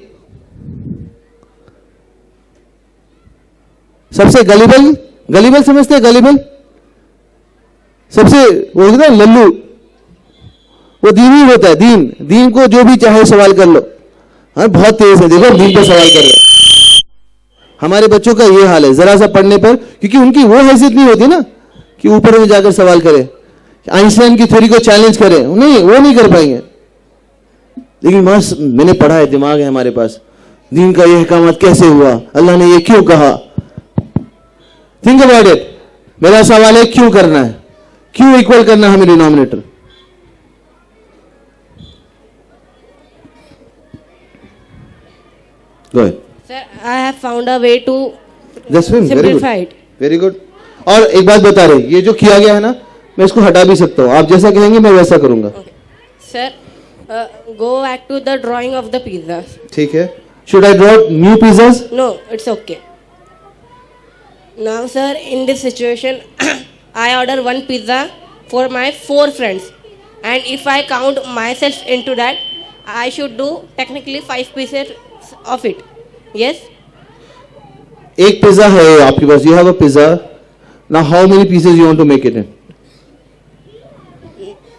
सबसे गलीबल समझते हैं? गलीबल सबसे वो होता है लल्लू, वो दीन ही होता है। दीन को जो भी चाहे सवाल कर लो। हाँ, बहुत तेज है, देखो दीन पर सवाल कर रहे। हमारे बच्चों का ये हाल है जरा सा पढ़ने पर, क्योंकि उनकी वो हैसियत नहीं होती ना कि ऊपर में जाकर सवाल करें, आइंस्टाइन की थ्योरी को चैलेंज करें। नहीं, वो नहीं कर पाएंगे। लेकिन मस्त मैंने पढ़ा है, दिमाग है हमारे पास। दीन का यह अहकामात कैसे हुआ, अल्लाह ने ये क्यों कहा। Think about it. मेरा सवाल है क्यों करना है, क्यों इक्वल करना है हमें denominator. Go ahead. Sir, I have found a way to Just swim. Very good. simplify it. Very good. और एक बात बता रहे, ये जो किया गया है ना, मैं इसको हटा भी सकता हूं। आप जैसा कहेंगे मैं वैसा करूंगा। Sir, go back to the drawing of the pizzas. ठीक है? Should I draw new pizzas? No, it's okay. Now, sir, in this situation, I order one pizza for my 4 friends, and if I count myself into that, I should do technically 5 pieces of it. Yes? एक pizza है आपके पास, you have a pizza. Now how many pieces you want to make it in?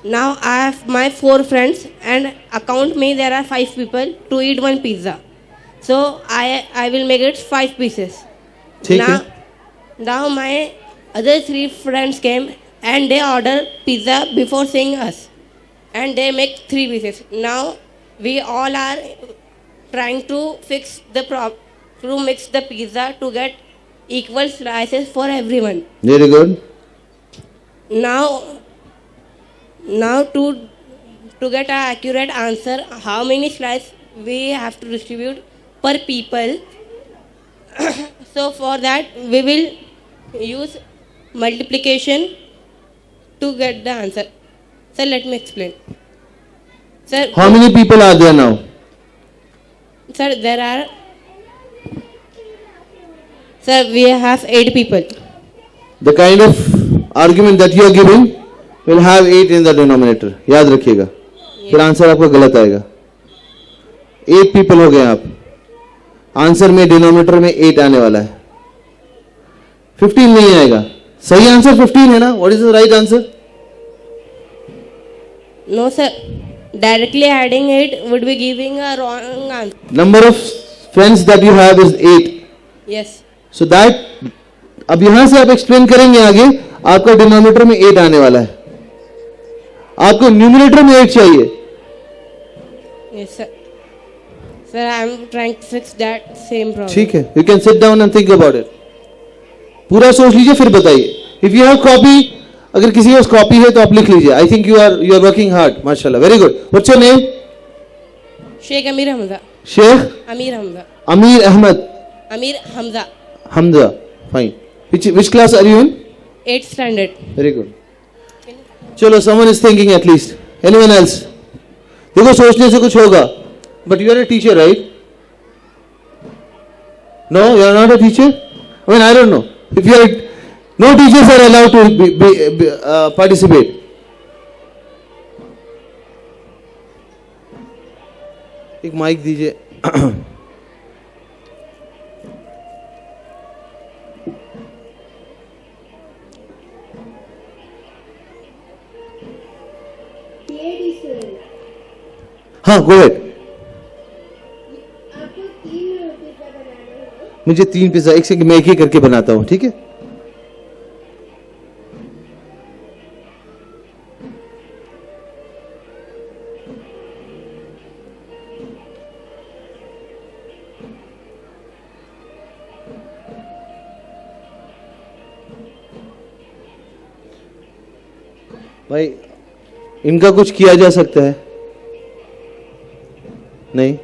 Now I have my 4 friends, and account me there are 5 people to eat one pizza. So I will make it 5 pieces. ठीक है? Now my other 3 friends came and they order pizza before seeing us, and they make 3 pieces. Now we all are trying to fix the to mix the pizza to get equal slices for everyone. Very good. Now to get an accurate answer, how many slices we have to distribute per people. So for that we will use multiplication to get the answer. Sir, let me explain. Sir, How many people are there now? Sir, we have 8 people. The kind of argument that you are giving will have 8 in the denominator. याद रखिएगा, फिर answer आपका गलत आएगा। 8 people हो गए आप, answer में डिनोमिनेटर में 8 आने वाला है, 15 नहीं आएगा। सही आंसर 15 है ना? What is the right answer? No, sir. Directly adding it would be giving a wrong answer. Number of friends that you have is 8. Yes. So that, अब यहां से आप एक्सप्लेन करेंगे आगे, आपका डिनोमिनेटर में 8 आने वाला है, आपको न्यूमरेटर में 8 चाहिए। Yes, sir. Sir, I am trying to fix that same problem. ठीक है, you can sit down and think about it. पूरा सोच लीजिए फिर बताइए। If you have copy, अगर किसी के पास कॉपी है तो आप लिख लीजिए। I think you are working hard, माशाल्लाह, very good. What's your name? Sheikh Amir Hamza. Sheikh Amir Hamza. Amir Ahmed Amir Hamza. Hamza. Fine. Which class are you in? 8th standard. Very good. चलो, someone is thinking at least. Anyone else? देखो सोचने से कुछ होगा. But you are a teacher, right? No, you are not a teacher. I mean, I don't know. If you are, no teachers are allowed to participate. एक mic दीजिए। हाँ go ahead. आपको 3 pizza बनाने हैं. मुझे 3 पिज्जा, एक second, मैं एक एक करके बनाता हूँ, ठीक है. भाई इनका कुछ किया जा सकता है? नहीं.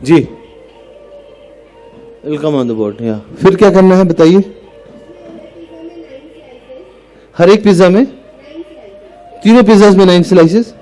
जी, वेलकम ऑन द बोर्ड. या फिर क्या करना है बताइए. हर एक पिज्जा में 3 पिज्जाज में 9 स्लाइसेस.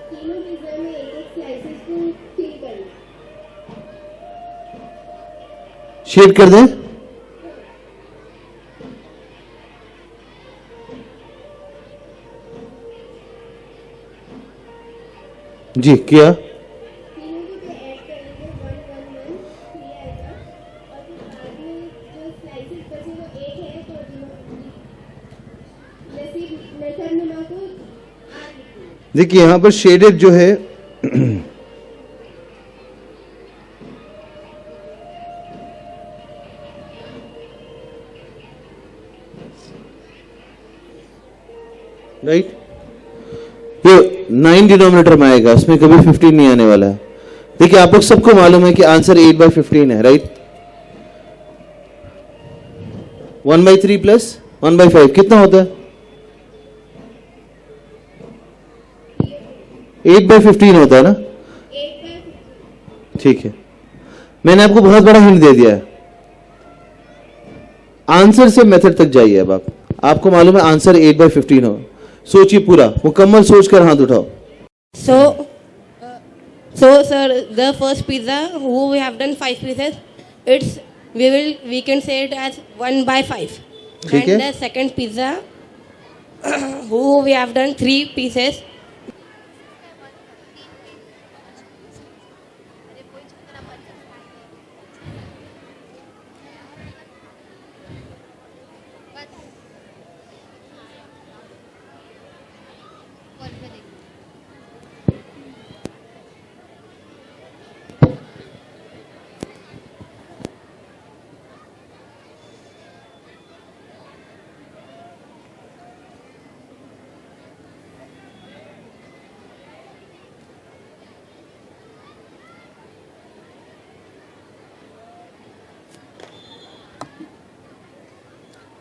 तीनों पिज्जा में एक स्लाइसेस को फिल करना. शेड कर दें. जी किया. तीनों को जो ऐड करेंगे 1 1 1 3 आएगा. और फिर आगे जो स्लाइसेस बचे वो 8 है, तो जैसे मेथड नुमा को आगे लिखिए. देखिए यहां पर शेडेड जो है राइट, ये 9 डिनोमिनेटर में आएगा, इसमें कभी 15 नहीं आने वाला है. देखिए आप लोग सबको मालूम है कि आंसर 8/15 है, राइट. 1/3 प्लस 1/5 कितना होता है? 8/15 होता है ना. ठीक है, मैंने आपको बहुत बड़ा हिंट दे दिया है. आंसर से मेथड तक जाइए. अब आपको मालूम है आंसर 8/15 हो. सोचिए पूरा, मुकम्मल सोचकर हाथ उठाओ. So sir, the first pizza who we have done 5 pieces, we can say it as 1/5. ठीक And है. the second pizza who we have done 3 pieces,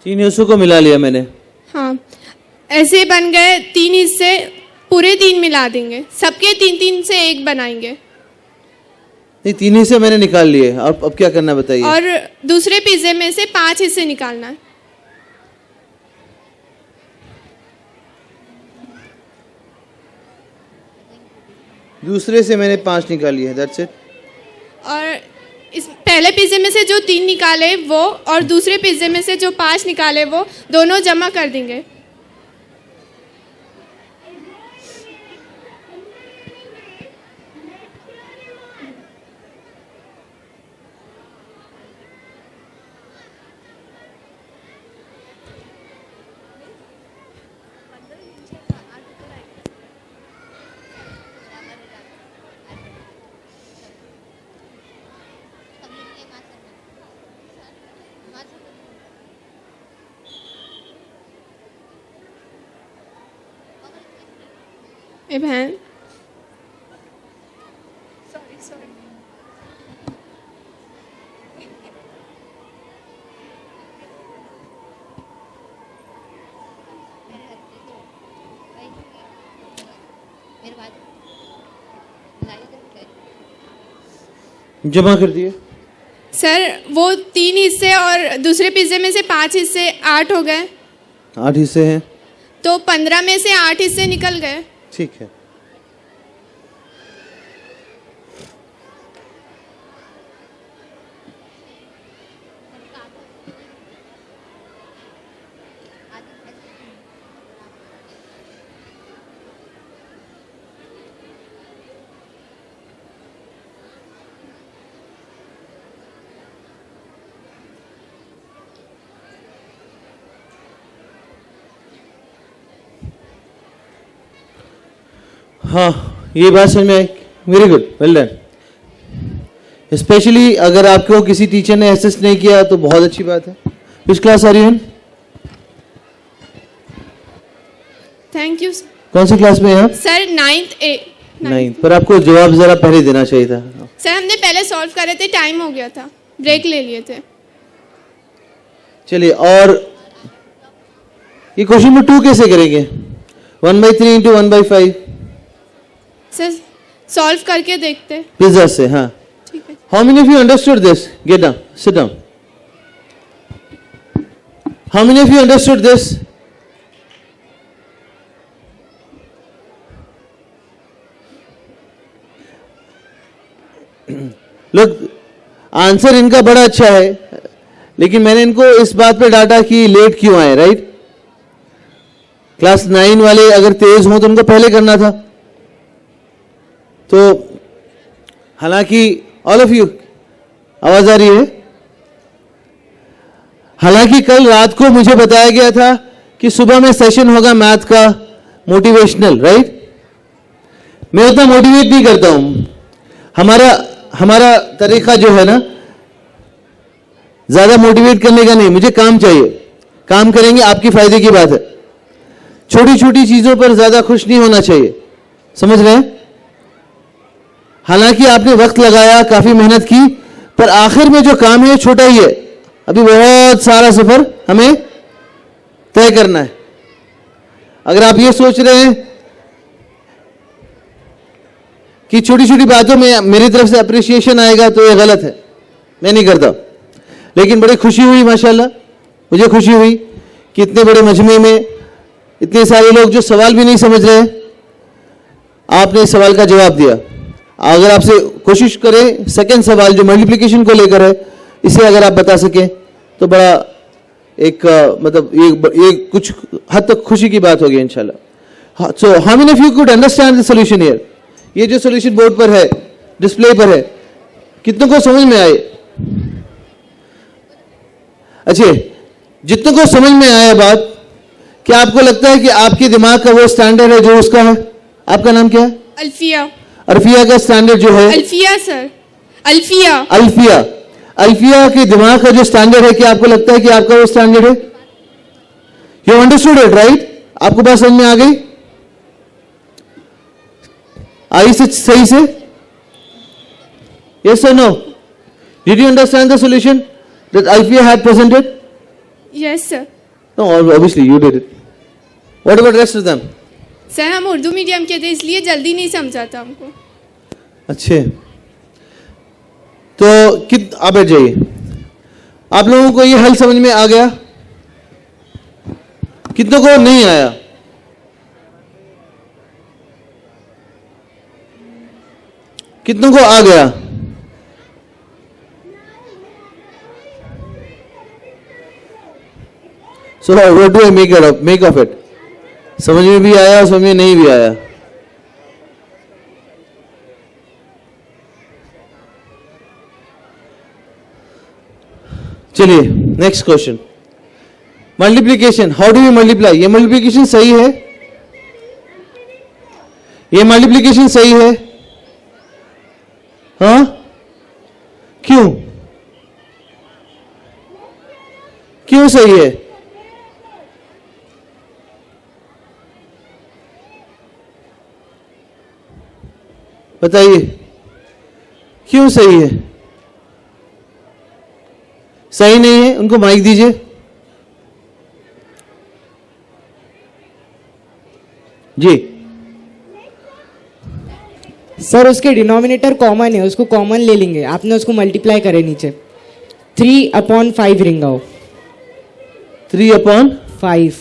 तीन हिस्सों को मिला लिया मैंने. हाँ, ऐसे बन गए 3 हिस्से, पूरे 3 मिला देंगे, सबके 3-3 से 1 बनाएंगे. नहीं, 3 हिस्से मैंने निकाल लिए. और अब क्या करना है बताइए. और दूसरे पिज्जे में से 5 हिस्से निकालना है. दूसरे से मैंने 5 निकाली है, दैट्स इट. और इस पहले पिज्जे में से जो 3 निकाले वो, और दूसरे पिज्जे में से जो 5 निकाले वो, दोनों जमा कर देंगे. ए बहन, जमा कर दिए। सर वो 3 हिस्से और दूसरे पिज्ज़े में से 5 हिस्से 8 हो गए, 8 हिस्से हैं, तो 15 में से 8 हिस्से निकल गए। ठीक है। हाँ, ये बात समझ में आई। Very good, well done. Specially अगर आपको किसी टीचर ने असिस्ट नहीं किया तो बहुत अच्छी बात है। Which class are you in? Thank you कौन सी क्लास में हैं आप? Sir, 9th A। 9th। पर आपको जवाब जरा पहले देना चाहिए था। सर हमने पहले सॉल्व करे थे, टाइम हो गया था, ब्रेक ले लिए थे। चलिए, और ये क्वेश्चन नंबर 2 कैसे करेंगे? 1/3 इंटू 1/5 सर सॉल्व करके देखते। पिज्जा से, हाँ। ठीक है। How many of you understood this? Get down, sit down. How many of you understood this? लोग, आंसर इनका बड़ा अच्छा है, लेकिन मैंने इनको इस बात पे डांटा कि लेट क्यों आए, राइट? क्लास 9 वाले अगर तेज हों तो उनको पहले करना था। तो हालांकि ऑल ऑफ यू, आवाज आ रही है? हालांकि कल रात को मुझे बताया गया था कि सुबह में सेशन होगा मैथ का मोटिवेशनल, राइट? मैं उतना मोटिवेट नहीं करता हूं। हमारा तरीका जो है ना, ज्यादा मोटिवेट करने का नहीं, मुझे काम चाहिए। काम करेंगे, आपकी फायदे की बात है। छोटी छोटी चीजों पर ज्यादा खुश नहीं होना चाहिए, समझ रहे हैं? हालांकि आपने वक्त लगाया, काफी मेहनत की, पर आखिर में जो काम है छोटा ही है। अभी बहुत सारा सफर हमें तय करना है। अगर आप ये सोच रहे हैं कि छोटी छोटी बातों में मेरी तरफ से अप्रिसिएशन आएगा तो ये गलत है, मैं नहीं करता। लेकिन बड़ी खुशी हुई, माशाल्लाह मुझे खुशी हुई कि इतने बड़े मजमे में इतने सारे लोग जो सवाल भी नहीं समझ रहे, आपने इस सवाल का जवाब दिया। अगर आपसे कोशिश करें सेकंड सवाल जो मल्टीप्लिकेशन को लेकर है, इसे अगर आप बता सकें तो बड़ा एक मतलब ये कुछ हद तक खुशी की बात होगी इंशाल्लाह। So how many of you could understand the solution here? ये जो सॉल्यूशन बोर्ड पर है, डिस्प्ले पर है, कितनों को समझ में आए? अच्छा, जितनों को समझ में आया बात, क्या आपको लगता है कि आपके दिमाग का वो स्टैंडर्ड है जो उसका है? आपका नाम क्या है? अल्फिया। अल्फिया का स्टैंडर्ड जो है? अल्फिया सर, अल्फिया। अल्फिया, अल्फिया के दिमाग का जो स्टैंडर्ड है, क्या आपको लगता है कि आपका वो स्टैंडर्ड है? You understood it, right? आपको बात समझ में आ गई? आई सही से? Yes or no? Did you understand the solution that Alfia had presented? Yes sir. No, obviously you did it. What about rest of them? Sir हम उर्दू मीडियम के थे, इसलिए जल्दी नहीं समझा था हमको। अच्छे, तो आप बैठ जाइए। आप लोगों को ये हल समझ में आ गया? कितनों को नहीं आया? कितनों को आ गया? So what do I make of it? समझ में भी आया और समझ में नहीं भी आया। चलिए next question, multiplication. How do you multiply? ये मल्टीप्लीकेशन सही है? ये मल्टीप्लीकेशन सही है? हाँ, क्यों? क्यों सही है? बताइए, क्यों सही है? सही नहीं है? उनको माइक दीजिए। जी, सर उसके डिनोमिनेटर कॉमन है, उसको कॉमन ले लेंगे, आपने उसको मल्टीप्लाई करे नीचे 3/5 रिंगा हो 3/5 5।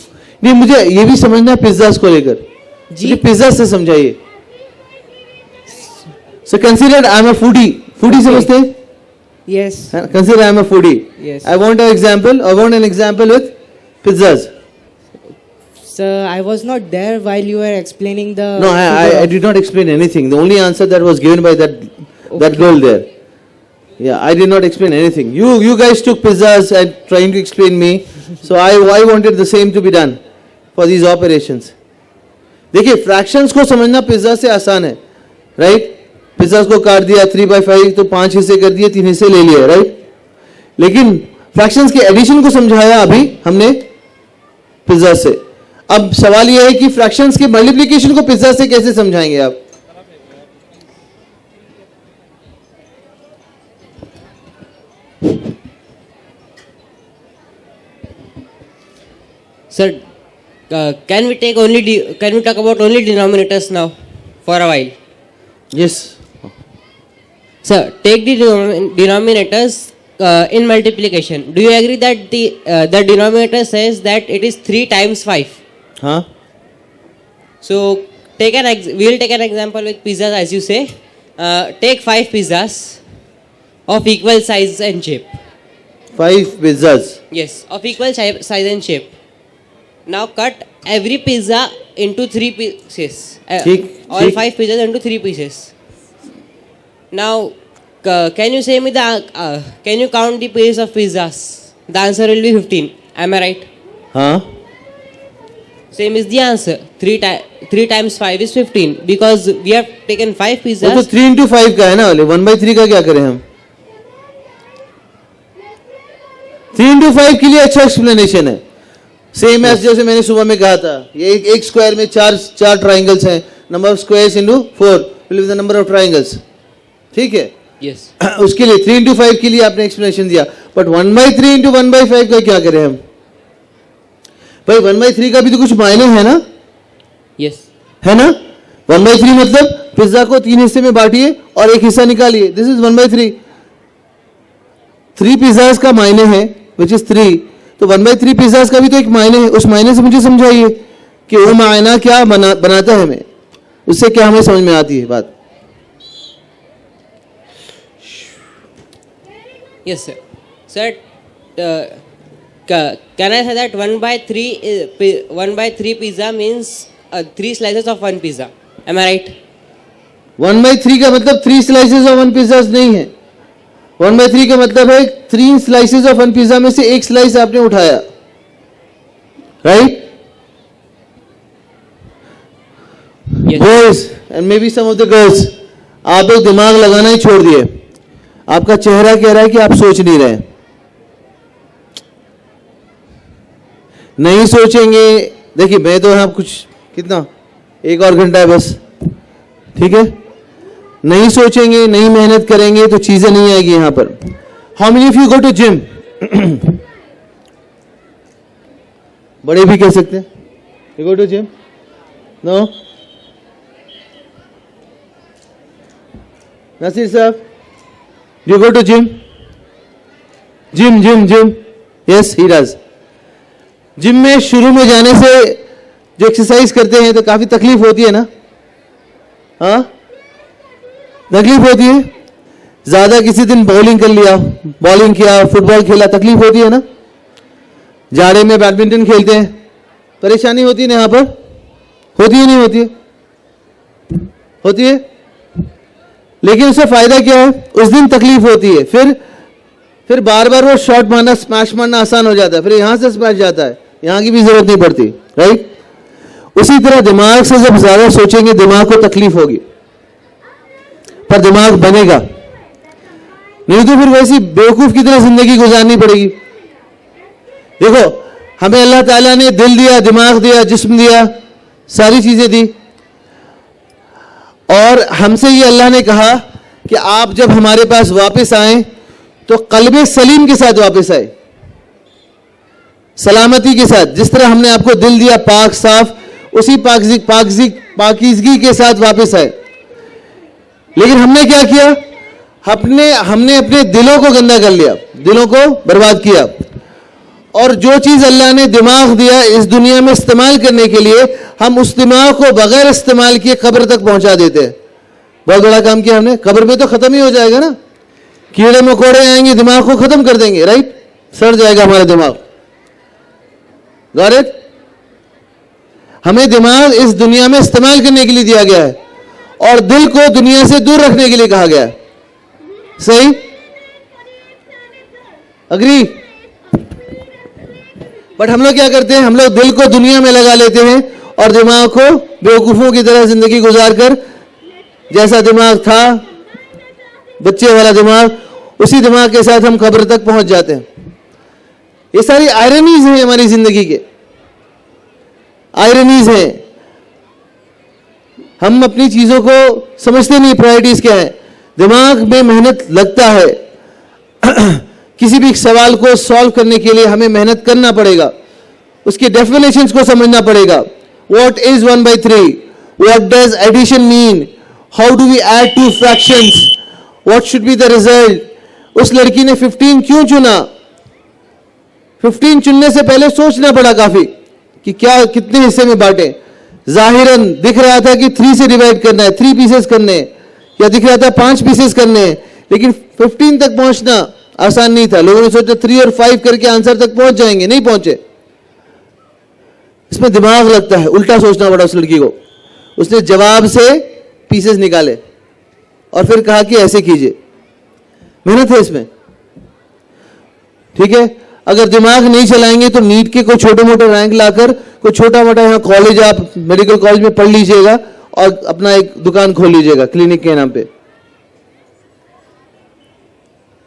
नहीं, मुझे ये भी समझना है पिज्जास को लेकर जी। मुझे पिज्जा से समझाइए। So consider I am a foodie, foodie समझते हैं? Yes Consider I am a foodie. Yes. I want an example. I want an example with pizzas. sir, I was not there while you were explaining the No, I did not explain anything. The only answer that was given by that girl there. Yeah, I did not explain anything. You guys took pizzas and trying to explain me. So I wanted the same to be done for these operations. देखिए fractions को समझना pizza से आसान है, right? Pizzas को काट दिया 3/5 तो 5 हिस्से कर दिए, 3 हिस्से ले लिए, राइट? लेकिन फ्रैक्शंस के एडिशन को समझाया अभी हमने पिज्जा से। अब सवाल यह है कि फ्रैक्शंस के मल्टीप्लिकेशन को पिज्जा से कैसे समझाएंगे आप? Sir, can we talk about only denominators now for a while? Yes. Sir, take the denominators in multiplication. Do you agree that the denominator says that it is 3 times 5? हाँ. So we'll take an example with pizzas, as you say. Take 5 pizzas of equal size and shape. 5 pizzas. Yes, of equal size and shape. Now cut every pizza into 3 pieces. All 5 pizzas into 3 pieces. Now, can you say me can you count the pieces of pizzas? The answer will be 15. Am I right? हाँ. Same is the answer. 3 times 5 is 15 because we have taken 5 वो pizzas. तो 3 into 5 का है ना, 1/3 का क्या करें हम? 3 into 5 के लिए अच्छा एक्सप्लेनेशन है। सेम एज जैसे मैंने सुबह में कहा था, ये एक स्क्वायर में चार ट्राइंगल्स हैं, number of squares into 4 will be the number of triangles, ठीक है? Yes. उसके लिए 3 into 5 के लिए आपने एक्सप्लेनेशन दिया, बट 1/3 into 1/5 का क्या करें हम? भाई 1/3 का भी तो कुछ मायने है ना? Yes. है ना? 1/3 मतलब पिज्जा को 3 हिस्से में बांटिए और एक हिस्सा निकालिए, दिस इज 1/3। 3 पिज्जाज का मायने है विच इज 3, तो 1/3 पिज्जाज का भी तो एक मायने है। उस मायने से मुझे समझाइए कि वो मायना क्या बनाता है हमें, उससे क्या हमें समझ में आती है बात। Yes, sir. Sir, can I say that 1/3 pizza means 3 slices of 1 pizza? Am I right? 1/3 का मतलब 3 स्लाइसेस ऑफ 1 पिज्जा नहीं है। 1/3 का मतलब है 3 स्लाइसेस ऑफ 1 पिज्जा में से एक स्लाइस आपने उठाया, right? Boys and maybe some of the girls, आप लोग दिमाग लगाना ही छोड़ दिए। आपका चेहरा कह रहा है कि आप सोच नहीं रहे। नहीं सोचेंगे, देखिए मैं तो यहाँ कुछ कितना 1 और घंटा है बस, ठीक है? नहीं सोचेंगे, नहीं मेहनत करेंगे तो चीजें नहीं आएगी यहां पर। How many of you go to gym? बड़े भी कह सकते हैं, you go to gym? No? Naseer साहब, you go to gym? Gym yes he does. Gym में शुरू में जाने से जो एक्सरसाइज करते हैं तो काफी तकलीफ होती है ना? हाँ, तकलीफ होती है। ज्यादा किसी दिन बॉलिंग कर लिया, बॉलिंग किया, फुटबॉल खेला, तकलीफ होती है ना? जाड़े में बैडमिंटन खेलते हैं, परेशानी होती है ना? यहां पर होती है नहीं होती है? होती है। लेकिन उससे फायदा क्या है? उस दिन तकलीफ होती है, फिर बार बार वो शॉट मारना, स्मैश मारना आसान हो जाता है, फिर यहां से स्मैश जाता है, यहां की भी जरूरत नहीं पड़ती, राइट? उसी तरह दिमाग से जब ज्यादा सोचेंगे दिमाग को तकलीफ होगी, पर दिमाग बनेगा नहीं तो फिर वैसी बेवकूफ की तरह जिंदगी गुजारनी पड़ेगी। देखो, हमें अल्लाह ताला ने दिल दिया, दिमाग दिया, जिस्म दिया, सारी चीजें दी, और हमसे ये अल्लाह ने कहा कि आप जब हमारे पास वापस आए तो कल्बे सलीम के साथ वापस आए, सलामती के साथ। जिस तरह हमने आपको दिल दिया पाक साफ, उसी पाकीज़गी के साथ वापस आए। लेकिन हमने क्या किया, हमने अपने दिलों को गंदा कर लिया, दिलों को बर्बाद किया। और जो चीज अल्लाह ने दिमाग दिया इस दुनिया में इस्तेमाल करने के लिए, हम उस दिमाग को बगैर इस्तेमाल किए कब्र तक पहुंचा देते हैं। बहुत बड़ा काम किया हमने। कब्र में तो खत्म ही हो जाएगा ना, कीड़े मकोड़े आएंगे दिमाग को खत्म कर देंगे, राइट, सड़ जाएगा हमारा दिमाग। Got it? हमें दिमाग इस दुनिया में इस्तेमाल करने के लिए दिया गया है और दिल को दुनिया से दूर रखने के लिए कहा गया है। सही? अग्री? बट हम लोग क्या करते हैं, हम लोग दिल को दुनिया में लगा लेते हैं और दिमाग को बेवकूफों की तरह जिंदगी गुजार कर, जैसा दिमाग था बच्चे वाला दिमाग, उसी दिमाग के साथ हम कब्र तक पहुंच जाते हैं। ये सारी आयरनीज हैं हमारी जिंदगी के, आयरनीज हैं। हम अपनी चीजों को समझते नहीं, प्रायोरिटीज क्या है। दिमाग में मेहनत लगता है किसी भी सवाल को सॉल्व करने के लिए हमें मेहनत करना पड़ेगा, उसकी डेफिनेशंस को समझना पड़ेगा। What is 1/3? What does addition mean? How do we add two fractions? What should be the result? उस लड़की ने 15 क्यों चुना? 15 चुनने से पहले सोचना पड़ा काफी कि क्या कितने हिस्से में बांटे। जाहिरन दिख रहा था कि 3 से डिवाइड करना है, 3 पीसेस करने हैं, या दिख रहा था 5 पीसेस करने हैं, लेकिन 15 तक पहुंचना आसान नहीं था। लोगों ने सोचा 3 और 5 करके आंसर तक पहुंच जाएंगे, नहीं पहुंचे। इसमें दिमाग लगता है, उल्टा सोचना पड़ा उस लड़की को। उसने जवाब से पीसेस निकाले और फिर कहा कि ऐसे कीजिए। मेहनत है इसमें, ठीक है। अगर दिमाग नहीं चलाएंगे तो नीट के कोई छोटे मोटे रैंक लाकर कोई छोटा मोटा यहाँ कॉलेज, आप मेडिकल कॉलेज में पढ़ लीजिएगा और अपना एक दुकान खोल लीजिएगा क्लिनिक के नाम पे,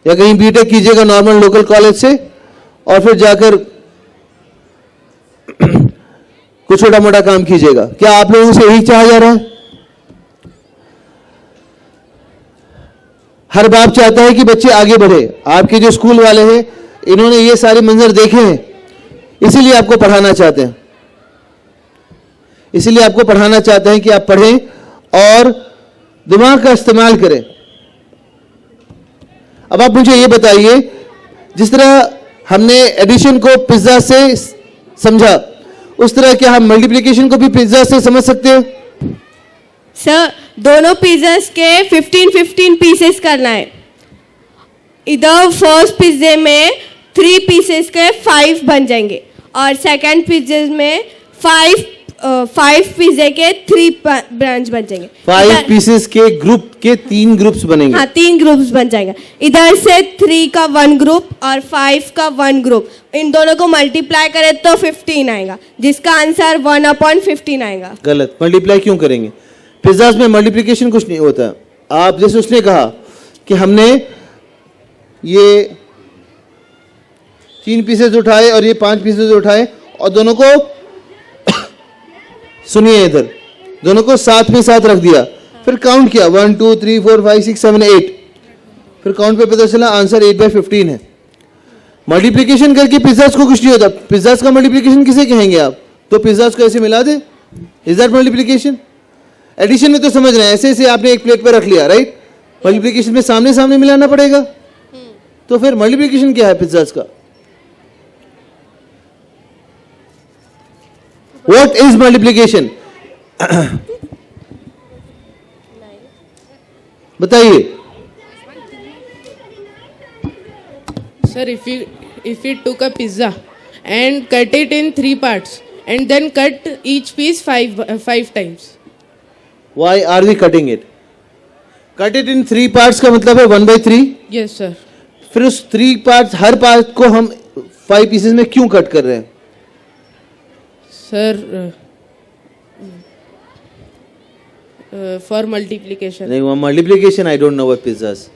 या कहीं बीटेक कीजिएगा नॉर्मल लोकल कॉलेज से और फिर जाकर कुछ छोटा मोटा काम कीजिएगा। क्या आप लोगों से यही चाहा जा रहा है? हर बाप चाहता है कि बच्चे आगे बढ़े। आपके जो स्कूल वाले हैं इन्होंने ये सारे मंजर देखे हैं, इसीलिए आपको पढ़ाना चाहते हैं, इसीलिए आपको पढ़ाना चाहते हैं कि आप पढ़ें और दिमाग का इस्तेमाल करें। अब आप मुझे ये बताइए, जिस तरह हमने एडिशन को पिज्जा से समझा, उस तरह क्या हम मल्टीप्लिकेशन को भी पिज्जा से समझ सकते हैं? सर, दोनों पिज्जास के 15-15 पीसेस करना है। इधर फर्स्ट पिज्जे में 3 पीसेस के 5 बन जाएंगे और सेकंड पिज्जे में 5 पिज्जे के 3 ब्रांच बन जाएंगे। 5 पीसेस के ग्रुप के 3 ग्रुप्स बनेंगे। हाँ, 3 ग्रुप्स बन जाएंगे। इधर से 3 का 1 ग्रुप और 5 का 1 ग्रुप, इन दोनों को मल्टीप्लाई करें तो 15 आएगा, जिसका आंसर 1/15 आएगा। गलत। मल्टीप्लाई क्यों करेंगे? पिज्जास में मल्टीप्लिकेशन कुछ नहीं होता। आप जैसे उसने कहा कि हमने ये 3 पीसेस उठाए और ये 5 पीसेस उठाए और दोनों को सुनिए, इधर दोनों को साथ में साथ रख दिया, फिर काउंट किया 1 2 3 4 5 6 7 8, फिर काउंट पे पता चला आंसर 8/15 है। मल्टीप्लिकेशन करके पिज्जास को कुछ नहीं होता। पिज्जास का मल्टीप्लिकेशन किसे कहेंगे आप? तो पिज्जास को ऐसे मिला दे, इज दैट मल्टीप्लिकेशन? एडिशन में तो समझ रहे हैं, ऐसे ऐसे आपने एक प्लेट पर रख लिया, राइट। मल्टीप्लिकेशन में सामने सामने मिलाना पड़ेगा, तो फिर मल्टीप्लिकेशन क्या है पिज्जास का? What is multiplication? बताइए। Sir, if we took a pizza and cut it in 3 parts and then cut each piece 5 times. Why are we cutting it? Cut it in 3 parts का मतलब है 1/3। Yes, sir. फिर उस 3 parts, हर part को हम 5 pieces में क्यों cut कर रहे हैं? Sir, for multiplication. नहीं, वो multiplication I don't know what pizzas.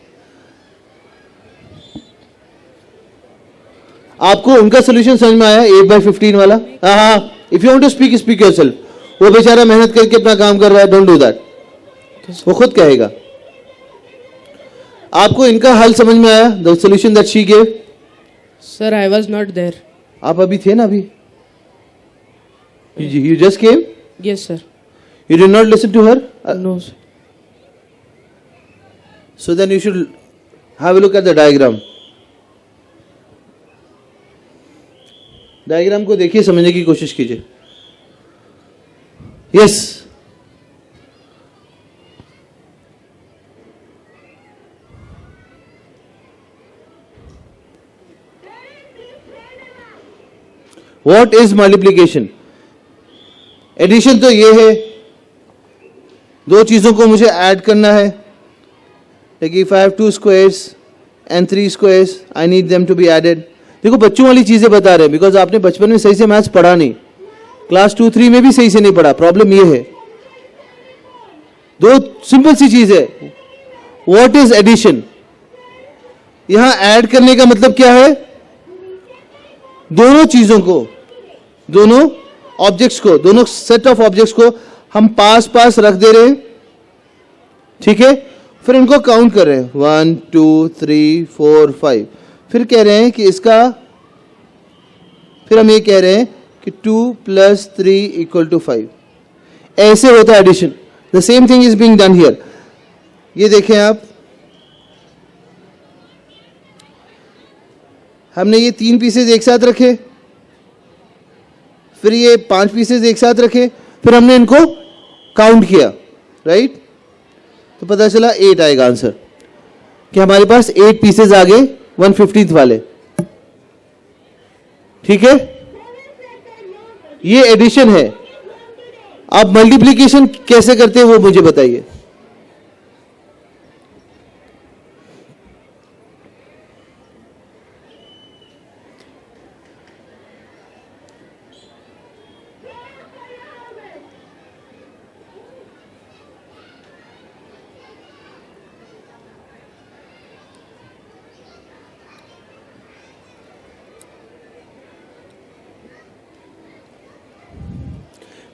आपको उनका सोल्यूशन समझ में आया 8/15 वाला? हाँ, if you want to speak yourself. वो बेचारा मेहनत करके अपना काम कर रहा है, डोंट डू दैट, वो खुद कहेगा। आपको इनका हल समझ में आया? The solution that she gave? Sir, I was not there. आप अभी थे ना? अभी you just came? Yes, sir. You did not listen to her? No, sir. So then you should have a look at the diagram. Diagram को देखिए, समझने की कोशिश कीजिए. Yes. What is multiplication? Addition तो ये है, दो चीजों को मुझे ऐड करना है. Like if I have 2 squares and 3 squares, I need them to be added. देखो बच्चों वाली चीजें बता रहे हैं, बिकॉज आपने बचपन में सही से मैथ्स पढ़ा नहीं, क्लास 2-3 में भी सही से नहीं पढ़ा. प्रॉब्लम ये है. दो सिंपल सी चीज है. What is addition? यहां ऐड करने का मतलब क्या है? दोनों चीजों को, दोनों ऑब्जेक्ट्स को, दोनों सेट ऑफ ऑब्जेक्ट्स को हम पास पास रख दे रहे हैं. ठीक है, फिर इनको काउंट कर रहे हैं. 1 2 3 4 5. फिर कह रहे हैं कि इसका, फिर हम ये कह रहे हैं कि 2 + 3 = 5. ऐसे होता है addition. The same thing is being done here. ये देखें आप, हमने ये 3 पीसेज एक साथ रखे, फिर ये 5 पीसेज एक साथ रखे, फिर हमने इनको काउंट किया. राइट, तो पता चला 8 आएगा आंसर, कि हमारे पास 8 पीसेज आ गए 1/50 वाले. ठीक है, ये एडिशन है. आप मल्टीप्लिकेशन कैसे करते हैं वो मुझे बताइए.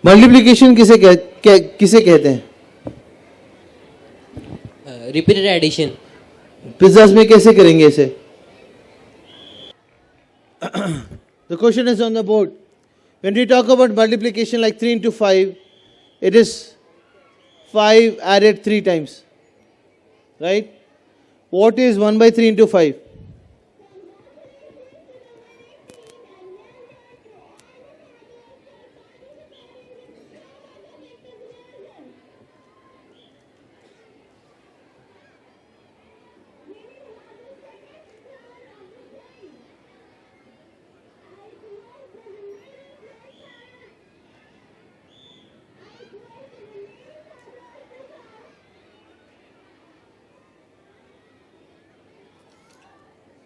मल्टीप्लिकेशन किसे कहते हैं? Repeated addition. पिज्जाज में कैसे करेंगे इसे? The question is on the board. When we talk about multiplication like 3 × 5, it is 5 added 3 times. Right? What is 1/3 × 5?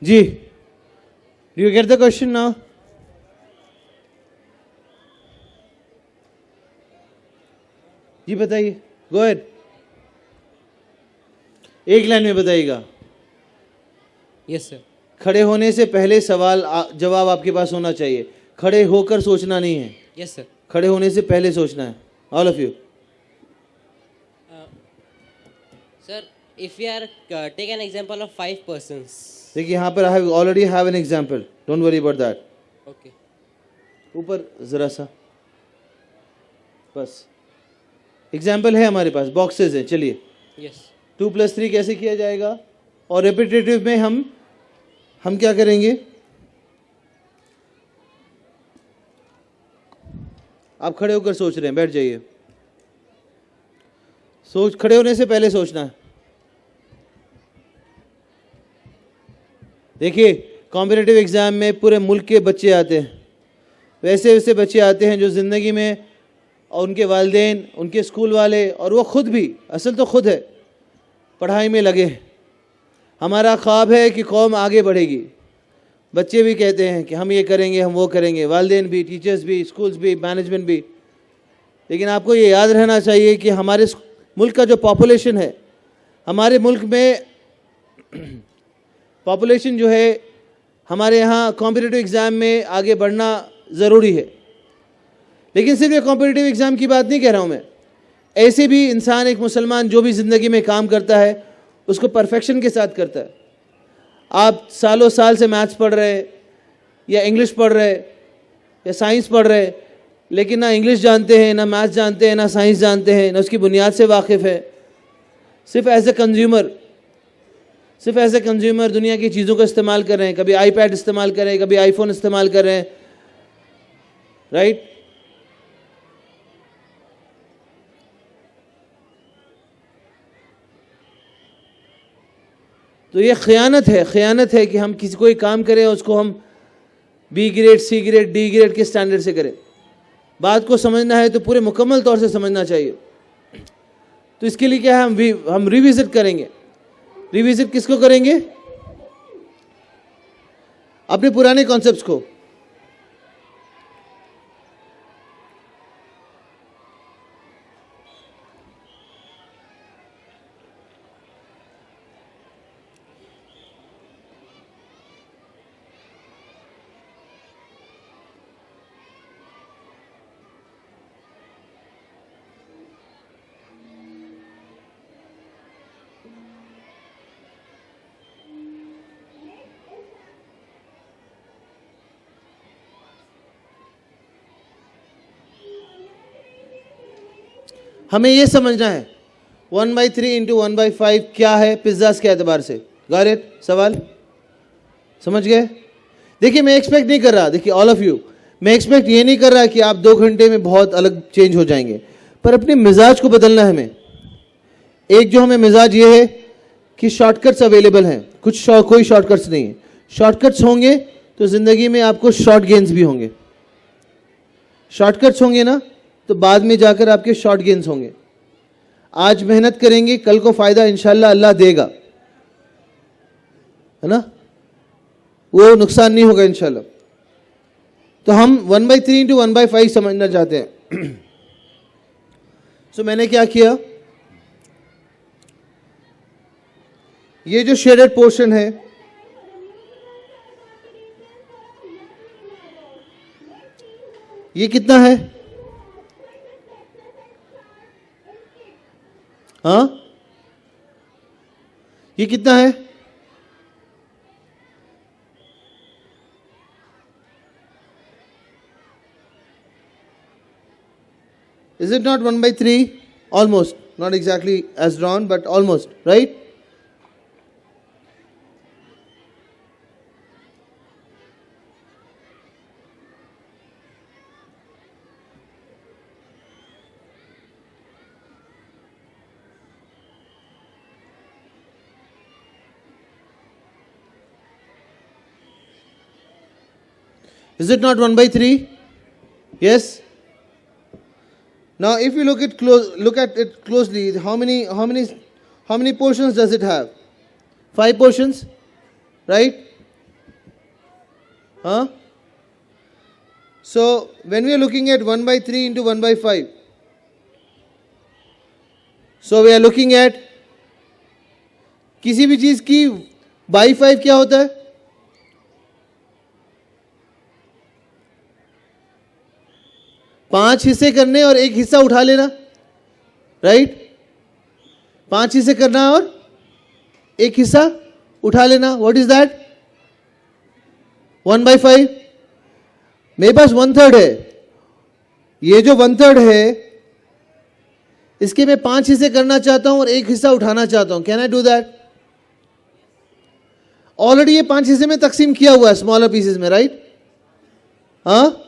जी, do you get the question now? जी बताइए, गो अहेड. एक लाइन में बताइएगा. Yes sir. खड़े होने से पहले सवाल जवाब आपके पास होना चाहिए. खड़े होकर सोचना नहीं है. Yes sir. खड़े होने से पहले सोचना है. All of you. Sir, if we are take an example of 5 persons. देखिए यहाँ पर I already have an example, don't worry about that. Okay, ऊपर जरा सा, बस एग्जाम्पल है हमारे पास, बॉक्सेस हैं. चलिए, यस. 2 + 3 कैसे किया जाएगा? और रेपिटेटिव में हम क्या करेंगे? आप खड़े होकर सोच रहे हैं, बैठ जाइए. खड़े होने से पहले सोचना है. देखिए, कॉम्पिटिटिव एग्ज़ाम में पूरे मुल्क के बच्चे आते हैं. वैसे वैसे बच्चे आते हैं जो ज़िंदगी में, और उनके वालिदैन, उनके स्कूल वाले, और वो ख़ुद भी, असल तो ख़ुद है, पढ़ाई में लगे. हमारा ख्वाब है कि कौम आगे बढ़ेगी. बच्चे भी कहते हैं कि हम ये करेंगे, हम वो करेंगे, वालिदैन भी, टीचर्स भी, स्कूल्स भी, मैनेजमेंट भी. लेकिन आपको ये याद रहना चाहिए कि हमारे मुल्क का जो पॉपुलेशन है, हमारे मुल्क में पॉपुलेशन जो है, हमारे यहाँ कॉम्पिटिटिव एग्ज़ाम में आगे बढ़ना ज़रूरी है. लेकिन सिर्फ ये कॉम्पिटिटिव एग्ज़ाम की बात नहीं कह रहा हूँ मैं. ऐसे भी इंसान, एक मुसलमान जो भी ज़िंदगी में काम करता है, उसको परफेक्शन के साथ करता है. आप सालों साल से मैथ्स पढ़ रहे, या इंग्लिश पढ़ रहे, या साइंस पढ़ रहे, लेकिन ना इंग्लिश जानते हैं, ना मैथ्स जानते हैं, ना साइंस जानते हैं, ना उसकी बुनियाद से वाकिफ़ है. सिर्फ एज ए कंज्यूमर सिर्फ एज ए कंज्यूमर दुनिया की चीज़ों का इस्तेमाल कर रहे हैं, कभी आईपैड इस्तेमाल कर रहे हैं, कभी आईफोन इस्तेमाल कर रहे हैं, राइट? तो ये ख़यानत है कि हम किसी कोई काम करें उसको हम B grade, C grade, D grade के स्टैंडर्ड से करें। बात को समझना है तो पूरे मुकम्मल तौर से समझना चाहिए। तो इसके लिए क्या है, हम रिविजिट करेंगे। रिविजिट किसको करेंगे? अपने पुराने कॉन्सेप्ट्स को। हमें ये समझना है 1/3 इंटू 1/5 क्या है पिज्ज़ास के एतबार से। Got it? सवाल समझ गए? देखिए मैं एक्सपेक्ट नहीं कर रहा, देखिए ऑल ऑफ यू, मैं एक्सपेक्ट ये नहीं कर रहा कि आप 2 घंटे में बहुत अलग चेंज हो जाएंगे, पर अपने मिजाज को बदलना है हमें। एक जो हमें मिजाज ये है कि शॉर्टकट्स अवेलेबल हैं, कोई शॉर्टकट्स नहीं है। शॉर्टकट्स होंगे तो ज़िंदगी में आपको शॉर्ट गेन्स भी होंगे। शॉर्टकट्स होंगे ना तो बाद में जाकर आपके शॉर्ट गेन्स होंगे। आज मेहनत करेंगे, कल को फायदा इंशाल्लाह अल्लाह देगा, है ना? वो नुकसान नहीं होगा इंशाल्लाह। तो हम 1/3 इंटू 1/5 समझना चाहते हैं। सो मैंने क्या किया, ये जो शेडेड पोर्शन है ये कितना है? हाँ, ये कितना है? Is it not 1/3? Almost, not exactly as drawn, but almost, right? Is it not 1/3? Yes. Now, if you look at it closely, how many portions does it have? 5 portions, right? Huh? So, when we are looking at 1/3 into 1/5, so we are looking at किसी भी चीज की by 5 क्या होता है? 5 हिस्से करने और 1 हिस्सा उठा लेना, राइट? 5 हिस्से करना और 1 हिस्सा उठा लेना। What is that? 1/5। मेरे पास 1/3 है, ये जो 1/3 है इसके मैं 5 हिस्से करना चाहता हूं और 1 हिस्सा उठाना चाहता हूं। Can I do that? Already ये 5 हिस्से में तकसीम किया हुआ है स्मॉलर पीसेस में, राइट? हाँ,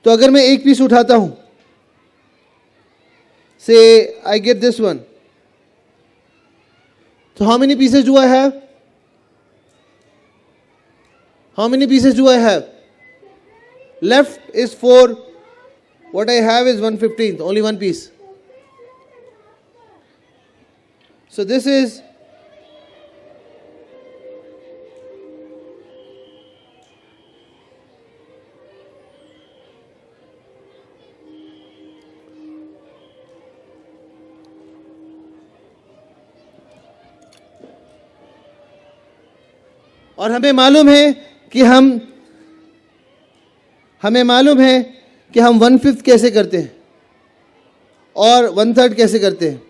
तो अगर मैं 1 पीस उठाता हूं, से आई गेट दिस वन, तो how many pieces do I have? How many pieces do I have? Left is 4, what I have is 1/15, only 1 piece. So this is और हमें मालूम है कि हम 1/5 कैसे करते हैं और 1/3 कैसे करते हैं।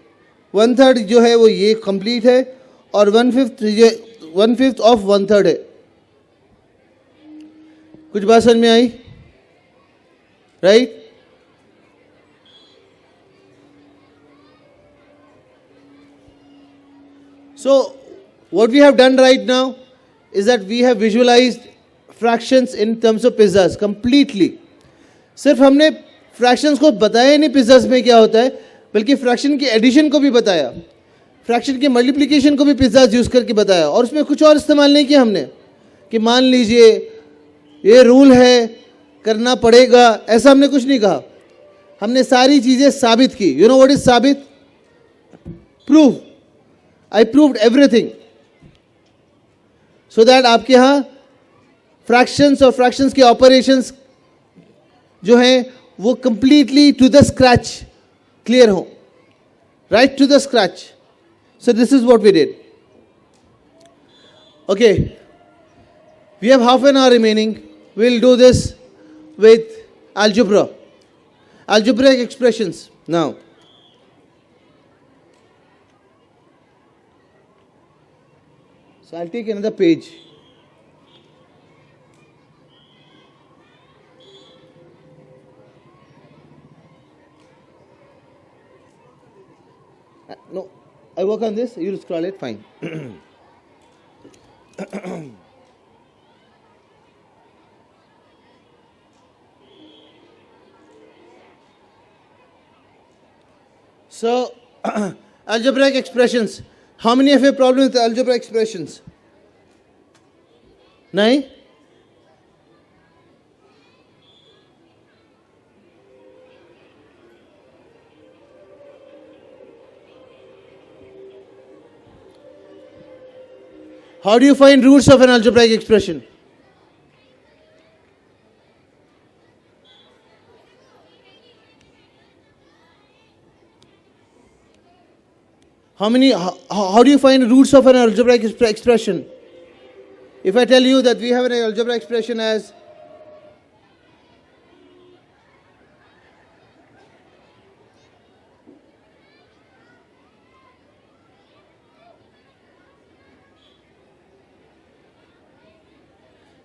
1/3 जो है वो ये कंप्लीट है और 1/5 ऑफ 1/3 है। कुछ बात समझ में आई, right? So what we have done right now is that we have visualized fractions in terms of pizzas completely. सिर्फ हमने fractions को बताया नहीं pizzas में क्या होता है, बल्कि fraction की addition को भी बताया, fraction की multiplication को भी pizzas यूज करके बताया, और उसमें कुछ और इस्तेमाल नहीं किया हमने कि मान लीजिए ये रूल है करना पड़ेगा, ऐसा हमने कुछ नहीं कहा. हमने सारी चीजें साबित की. You know what is साबित? Prove. I proved everything. So that आपके यहाँ fractions और fractions के operations जो हैं वो completely to the scratch clear हो, right to the scratch. So this is what we did. Okay, we have half an hour remaining. We'll do this with algebra, algebraic expressions now. So I'll take another page. No, I work on this, you'll scroll it, fine. So, algebraic expressions. How many of you have problems with algebraic expressions? Nine? How do you find roots of an algebraic expression? How do you find roots of an algebraic expression? If I tell you that we have an algebraic expression as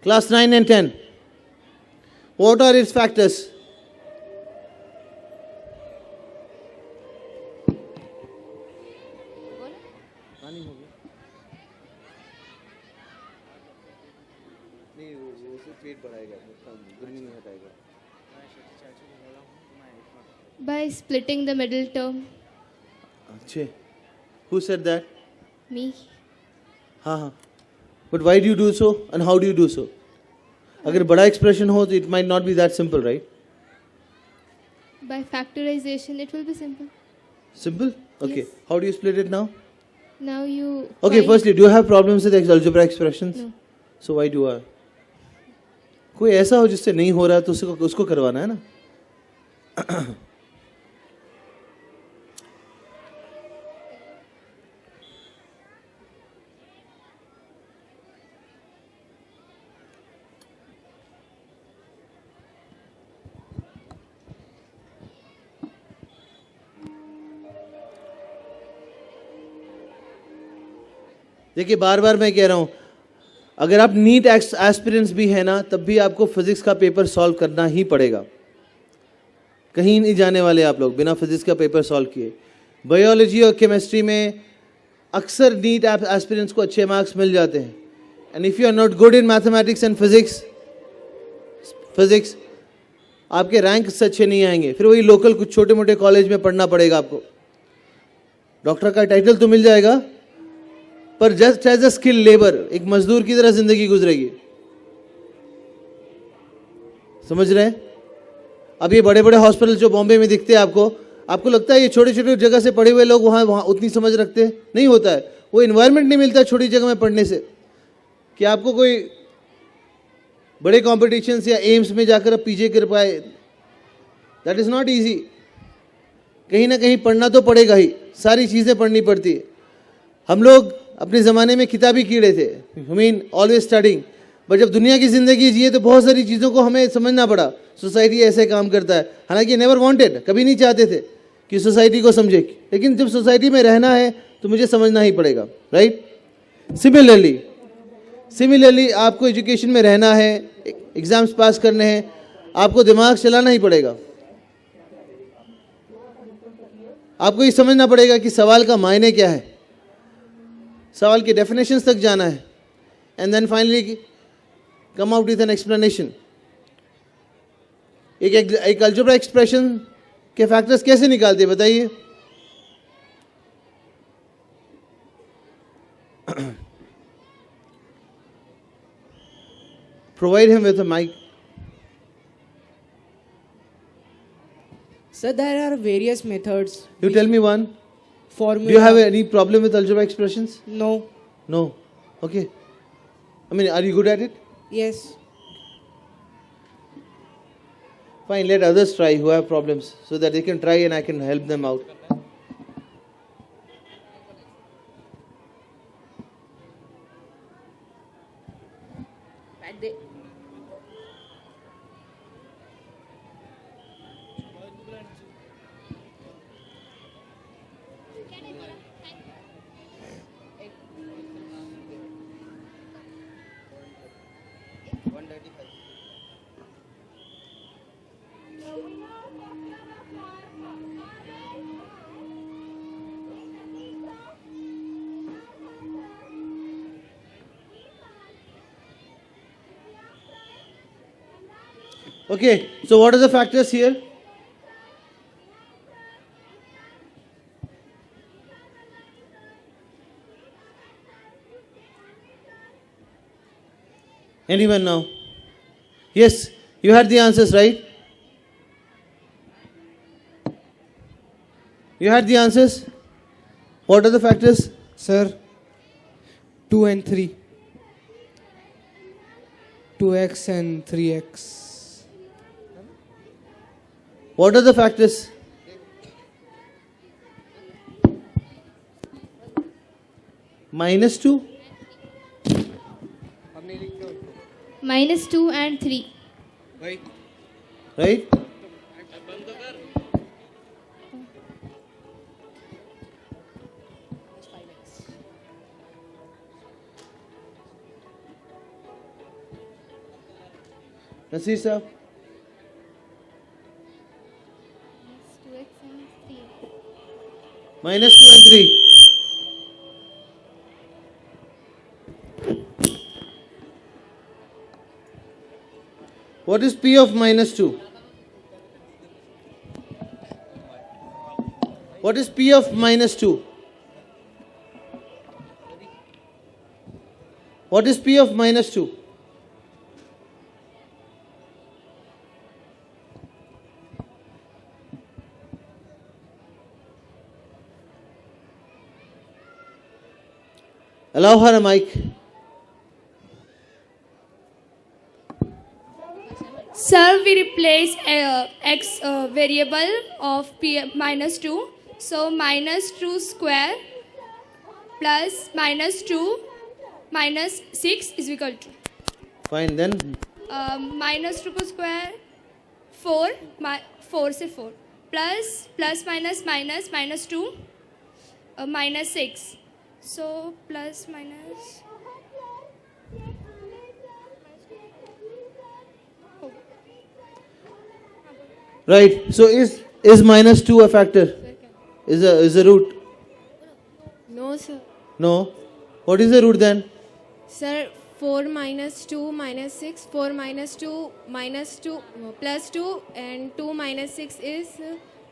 class 9 and 10, what are its factors? By splitting the middle term. Who said that? Me. But why do you do so and how do you do so? अगर बड़ा expression हो तो it might not be that simple, right? By factorization, it will be simple. Simple? Okay. Yes. How do you split it now? Now you. Okay, find- firstly, do you have problems with algebraic expressions? No. So why do I? कोई ऐसा हो जिससे नहीं हो रहा तो उसको करवाना है ना. देखिए बार बार मैं कह रहा हूं, अगर आप नीट एस्पिरेंट्स भी है ना, तब भी आपको फिजिक्स का पेपर सॉल्व करना ही पड़ेगा. कहीं नहीं जाने वाले आप लोग बिना फिजिक्स का पेपर सॉल्व किए. बायोलॉजी और केमिस्ट्री में अक्सर नीट एस्पिरेंट्स को अच्छे मार्क्स मिल जाते हैं. And if you are not good in mathematics and physics आपके रैंक से अच्छे नहीं आएंगे. फिर वही लोकल कुछ छोटे मोटे कॉलेज में पढ़ना पड़ेगा आपको. डॉक्टर का टाइटल तो मिल जाएगा, पर just as a skill labour, एक मजदूर की तरह जिंदगी गुजरेगी. समझ रहे हैं? अब ये बड़े बड़े हॉस्पिटल जो बॉम्बे में दिखते हैं आपको लगता है ये छोटे छोटे जगह से पढ़े हुए लोग वहाँ उतनी समझ रखते हैं? नहीं होता है. वो इन्वायरमेंट नहीं मिलता छोटी जगह में पढ़ने से कि आपको कोई बड़े कॉम्पिटिशन्स या एम्स में जाकर आप पीछे कर पाए. That is not easy. कहीं ना कहीं पढ़ना तो पड़ेगा ही, सारी चीज़ें पढ़नी पड़ती है. हम लोग अपने ज़माने में किताबी कीड़े थे, I mean always studying. But जब दुनिया की ज़िंदगी जिए तो बहुत सारी चीज़ों को हमें समझना पड़ा. सोसाइटी ऐसे काम करता है, हालांकि नेवर वांटेड, कभी नहीं चाहते थे कि सोसाइटी को समझे, लेकिन जब सोसाइटी में रहना है तो मुझे समझना ही पड़ेगा, राइट? सिमिलरली आपको एजुकेशन में रहना है, एग्जाम्स पास करने हैं, आपको दिमाग चलाना ही पड़ेगा. आपको ये समझना पड़ेगा कि सवाल का मायने क्या है. सवाल के डेफिनेशंस तक जाना है, and then finally come out with an explanation. एक अलजेब्रा एक्सप्रेशन के फैक्टर्स कैसे निकालते हैं बताइए. Provide him with a mic. Sir, there are various methods. You tell me one. Formula. Do you have any problem with algebra expressions? No. No. Okay. I mean, are you good at it? Yes. Fine, let others try who have problems so that they can try and I can help them out. Okay, so what are the factors here? Anyone now? Yes, you had the answers, right? You had the answers? What are the factors? Sir, 2 and 3. 2x and 3x. What are the factors? -2? -2 and 3. Right? Nasir sir? -2 and 3. What is P of -2? What is P of -2? What is P of -2? Allow her a mic. Sir, we replace x variable of p -2. So -2 square plus -2 minus 6 is equal to Fine, then -2 को square 4 4 से 4 plus minus -2 -6. So plus minus. right. So is -2 a factor? Is a root? No, sir. No. What is the root then? Sir, 4 minus 2 minus 6. 4 minus 2 minus 2 plus 2 and 2 minus 6 is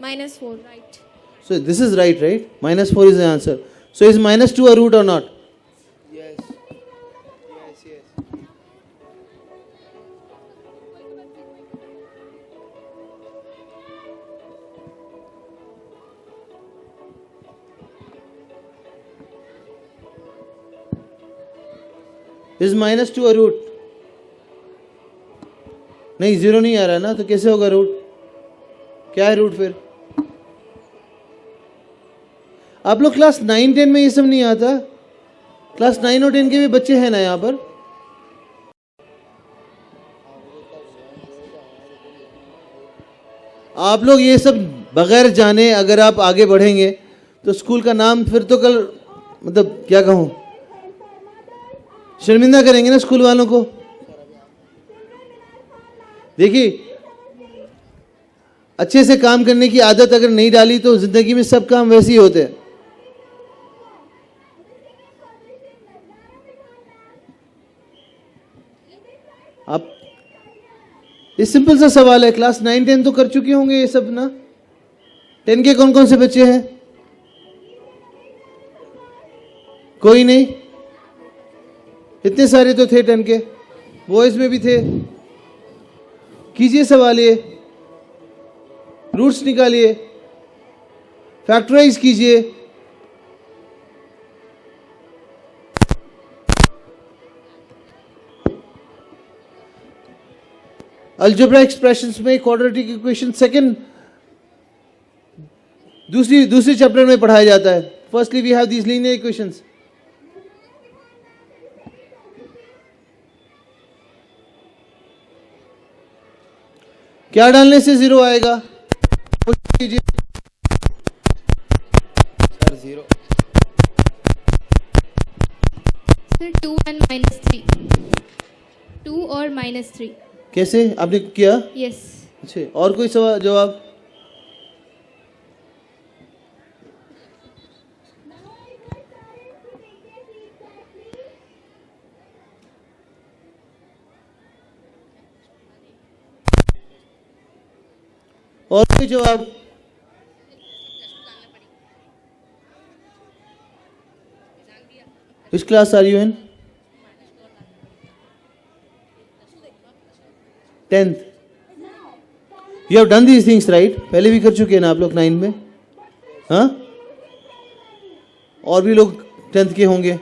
-4, right? So this is right, right? -4 is the answer. So is -2 a root or not? Yes. Yes. Is -2 a root? नहीं, 0 नहीं आ रहा ना, तो कैसे होगा root? क्या है root फिर? आप लोग क्लास 9, 10 में ये सब नहीं आता? क्लास 9 और 10 के भी बच्चे हैं ना यहाँ पर? आप लोग ये सब बगैर जाने अगर आप आगे बढ़ेंगे तो स्कूल का नाम फिर तो कल, मतलब क्या कहूँ, शर्मिंदा करेंगे ना स्कूल वालों को. देखिए, अच्छे से काम करने की आदत अगर नहीं डाली तो जिंदगी में सब काम वैसे ही होते हैं. आप, ये सिंपल सा सवाल है, क्लास 9 10 तो कर चुके होंगे ये सब ना। 10 के कौन कौन से बच्चे हैं? कोई नहीं? इतने सारे तो थे 10 के, बॉयज में भी थे। कीजिए सवाल, ये रूट्स निकालिए, फैक्टराइज कीजिए। अलजेब्रा एक्सप्रेशंस में क्वाड्रेटिक इक्वेशन सेकंड दूसरी चैप्टर में पढ़ाया जाता है। Firstly we have these linear equations. क्या डालने से जीरो आएगा? कीजिए सर। जीरो सर 2 and -3, 2 और -3। कैसे आपने किया? यस। अच्छा, और कोई सवाल जवाब? और कोई जवाब? Which class are you in? 10th. You have done these things, right? पहले भी कर चुके हैं ना आप लोग 9 में? हाँ? और भी लोग 10th के होंगे।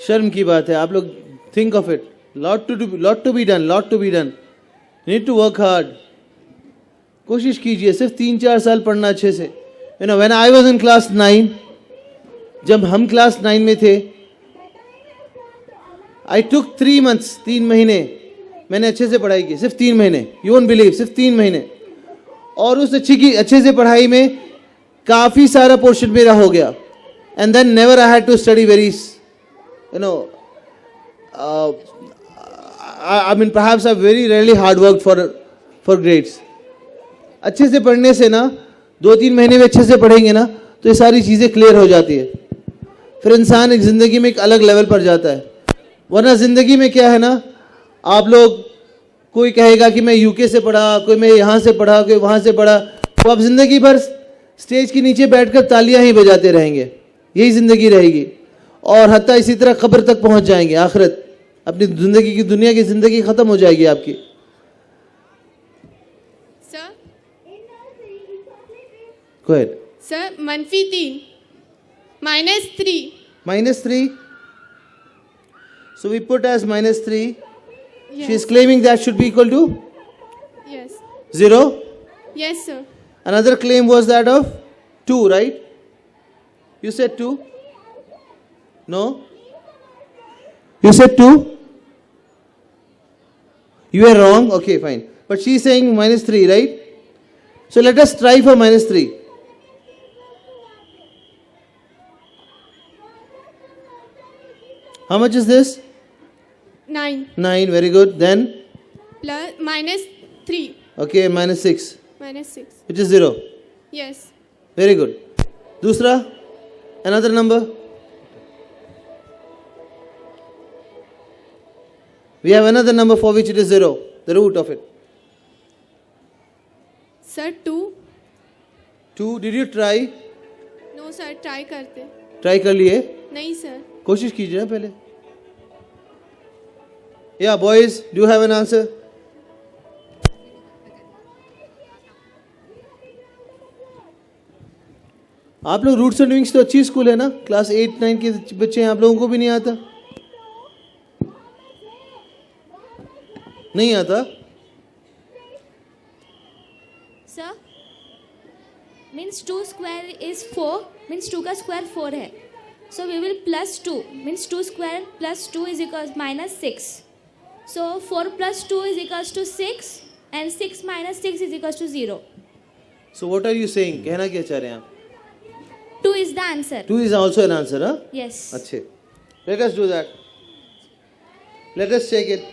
शर्म की बात है। आप लोग think of it. Lot to be done. You need to work hard. कोशिश कीजिए, सिर्फ 3-4 साल पढ़ना अच्छे से। You know, when I was in class 9, जब हम क्लास 9 में थे, I took 3 months, 3 महीने मैंने अच्छे से पढ़ाई की, सिर्फ 3 महीने। You won't believe, सिर्फ 3 महीने। और उस अच्छे से पढ़ाई में काफ़ी सारा पोर्शन मेरा हो गया। And then never I had to study very, you know, I mean perhaps I very rarely hard worked for grades. अच्छे से पढ़ने से ना, 2-3 महीने में अच्छे से पढ़ेंगे ना, तो ये सारी चीज़ें क्लियर हो जाती है। फिर इंसान एक ज़िंदगी में एक अलग लेवल पर जाता है। वरना ज़िंदगी में क्या है ना, आप लोग, कोई कहेगा कि मैं यूके से पढ़ा, कोई मैं यहाँ से पढ़ा, कोई वहाँ से पढ़ा, तो आप ज़िंदगी भर स्टेज के नीचे बैठकर तालियां ही बजाते रहेंगे। यही ज़िंदगी रहेगी। और हत्ता इसी तरह कब्र तक पहुँच जाएंगे। आखिरत अपनी ज़िंदगी की, दुनिया की ज़िंदगी ख़त्म हो जाएगी आपकी। Go ahead. Sir -3, -3, -3. So we put as -3. Yes. She is claiming that should be equal to Yes. 0. Yes, sir. Another claim was that of 2, right? You said 2? No? You said 2? You are wrong? Okay, fine. But she is saying -3, right? So let us try for -3. How much is this? 9 9, very good. Then? plus -3, Okay, -6, -6. which is 0. Yes. Very good. Dusra? Another number? We have another number for which it is 0, the root of it. Sir 2। 2, did you try? No sir, try करते। Try कर लिए? नहीं sir. कोशिश कीजिए ना पहले। Yeah, boys, do you have an answer? आप लोग रूट्स एंड विंग्स तो अच्छी स्कूल है ना, क्लास 8 9 के बच्चे हैं, आप लोगों को भी नहीं आता? नहीं आता? Sir means 2 square is 4, means 2 का स्क्वायर 4 है। So we will plus 2, means 2 square plus 2 is equals -6. So 4 plus 2 is equals to 6 and 6 minus 6 is equals to 0. So what are you saying? कहना क्या चाह रहे हैं आप? 2 is the answer. 2 is also an answer, huh? Yes. अच्छे. Let us do that. Let us check it.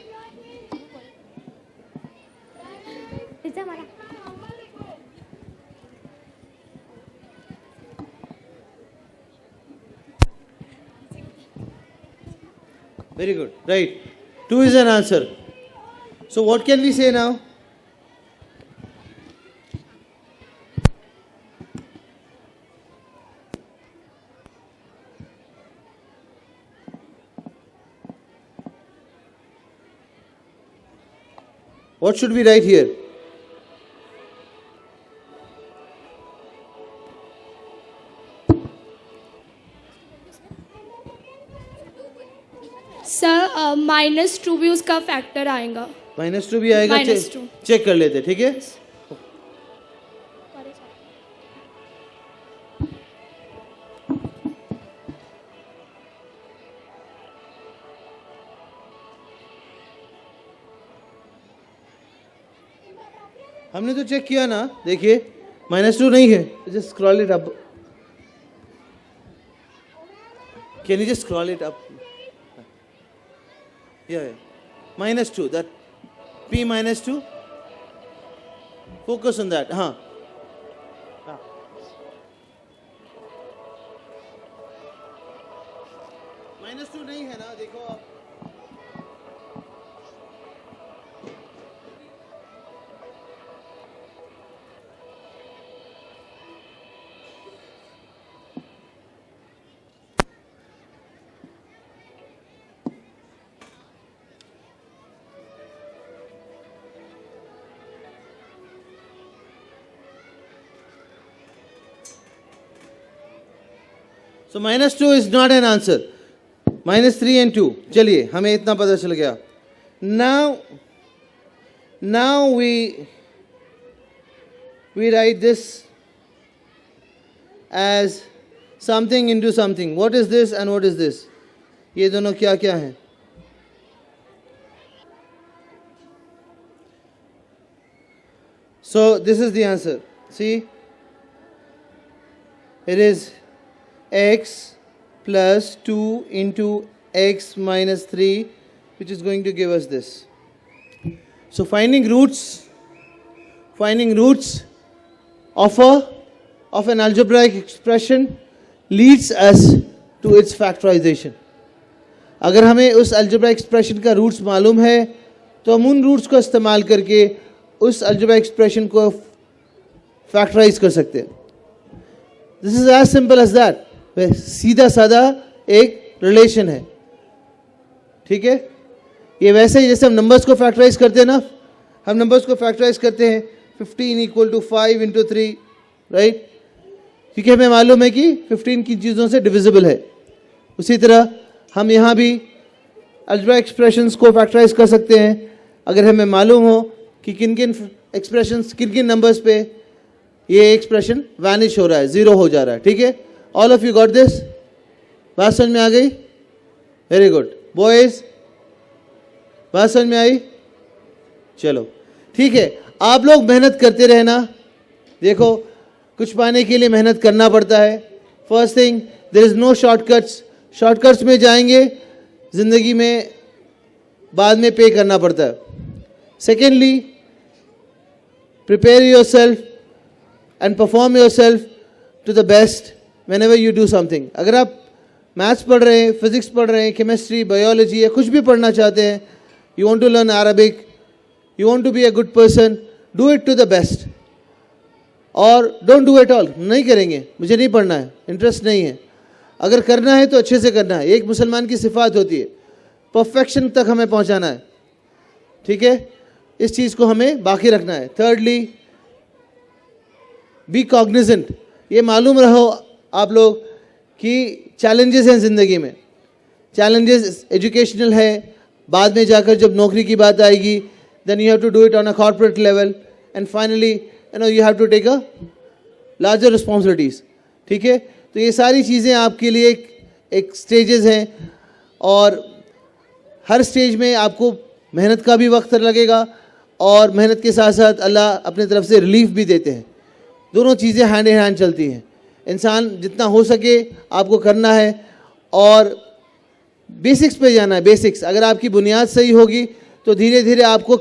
Very good. Right. 2 is an answer. So what can we say now? What should we write here? Sir -2 भी उसका factor आएगा. -2 भी आएगा. -2. Check कर लेते, ठीक है. हमने तो चेक किया ना. देखिए -2 नहीं है. Just scroll it up. Can you just scroll it up? Yeah. -2. That P -2. Focus on that. हाँ. -2 नहीं है ना. देखो आप. So -2 is not an answer. -3 and 2. चलिए हमें इतना पता चल गया. Now we write this as something into something. What is this and what is this? ये दोनों क्या क्या हैं? So this is the answer. See, it is x plus 2 into x minus 3, which is going to give us this. So finding roots of an algebraic expression leads us to its factorization. अगर हमें उस algebraic expression का roots मालूम है तो हम उन roots को इस्तेमाल करके उस algebraic expression को factorize कर सकते हैं. This is as simple as that. सीधा साधा एक रिलेशन है. ठीक है. ये वैसे ही जैसे हम नंबर्स को फैक्टराइज करते हैं ना. हम नंबर्स को फैक्टराइज करते हैं 15 = 5 × 3, राइट. क्योंकि हमें मालूम है कि 15 की चीज़ों से डिविजिबल है. उसी तरह हम यहाँ भी अलजेब्रिक एक्सप्रेशंस को फैक्टराइज कर सकते हैं अगर हमें मालूम हो कि किन किन एक्सप्रेशंस किन किन नंबर्स पे ये एक्सप्रेशन वैनिश हो रहा है, ज़ीरो हो जा रहा है. ठीक है. All of you got this? बात समझ में आ गई? Very good. बॉयज, बात समझ में आई? चलो ठीक है. आप लोग मेहनत करते रहना. देखो कुछ पाने के लिए मेहनत करना पड़ता है. First thing, there is no shortcuts. Shortcuts में जाएंगे ज़िंदगी में बाद में पे करना पड़ता है. Secondly, prepare yourself and perform yourself to the best whenever you do something. अगर आप मैथ्स पढ़ रहे हैं, फिजिक्स पढ़ रहे हैं, केमिस्ट्री, बायोलॉजी या कुछ भी पढ़ना चाहते हैं, you want to learn Arabic, you want to be a good person, do it to the best. और don't do it all. नहीं करेंगे, मुझे नहीं पढ़ना है, इंटरेस्ट नहीं है. अगर करना है तो अच्छे से करना है. एक मुसलमान की सिफात होती है, परफेक्शन तक हमें पहुंचाना है. ठीक है. इस चीज़ को हमें बाकी रखना है. Thirdly, be cognizant. ये मालूम रहो आप लोग कि चैलेंजेस हैं ज़िंदगी में. चैलेंजेस एजुकेशनल है, बाद में जाकर जब नौकरी की बात आएगी then you have to do it on a corporate level and finally you have to take a larger responsibilities. ठीक है. तो ये सारी चीज़ें आपके लिए एक स्टेजेस हैं और हर स्टेज में आपको मेहनत का भी वक्त लगेगा और मेहनत के साथ साथ अल्लाह अपनी तरफ से रिलीफ भी देते हैं. दोनों चीज़ें हैंड इन हैंड चलती हैं. इंसान जितना हो सके आपको करना है और बेसिक्स पे जाना है. बेसिक्स अगर आपकी बुनियाद सही होगी तो धीरे धीरे आपको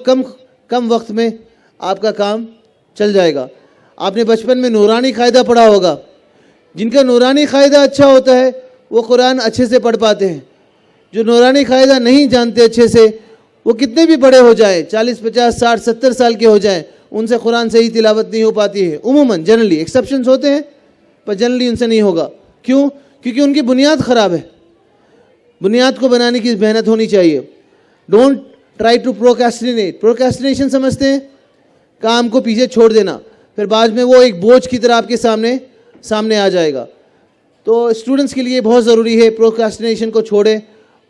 कम वक्त में आपका काम चल जाएगा. आपने बचपन में नूरानी कायदा पढ़ा होगा. जिनका नूरानी कायदा अच्छा होता है वो कुरान अच्छे से पढ़ पाते हैं. जो नूरानी कायदा नहीं जानते अच्छे से वो कितने भी बड़े हो जाए, 40, 50, 60, 70 साल के हो जाए, उनसे कुरान सही तिलावत नहीं हो पाती है उमूमन, जनरली। एक्सेप्शंस होते हैं पर जनरली उनसे नहीं होगा। क्यों? क्योंकि उनकी बुनियाद ख़राब है। बुनियाद को बनाने की मेहनत होनी चाहिए। Don't try to procrastinate. Procrastination समझते हैं? काम को पीछे छोड़ देना, फिर बाद में वो एक बोझ की तरह आपके सामने आ जाएगा। तो स्टूडेंट्स के लिए बहुत ज़रूरी है प्रोक्रेस्टिनेशन को छोड़े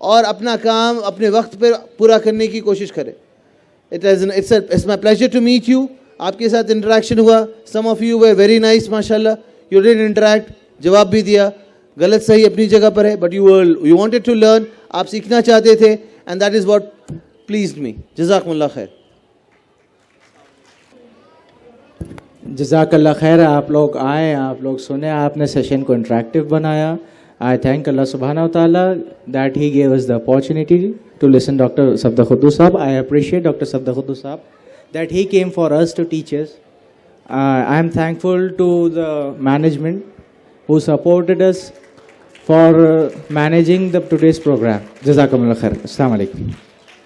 और अपना काम अपने वक्त पर पूरा करने की कोशिश करें। It's my pleasure to meet you. आपके साथ इंटरेक्शन हुआ। Some of you were very nice माशाल्लाह। यू डिड इंटरेक्ट, जवाब भी दिया, गलत सही अपनी जगह पर है, but you wanted to learn. आप सीखना चाहते थे and that is what pleased me. जज़ाकुमुल्लाह खैर। जज़ाकल्लाह खैर। आप लोग आए, आप लोग सुने, आपने सेशन को इंटरेक्टिव बनाया। I thank Allah subhanahu wa ta'ala that he gave us the opportunity to listen Dr. Safdar Khuddus Sahab. I appreciate Dr. Safdar Khuddus Sahab that he came for us to teach us. I am thankful to the management who supported us for managing today's program. Jazakumullah khair. Assalamu alaikum.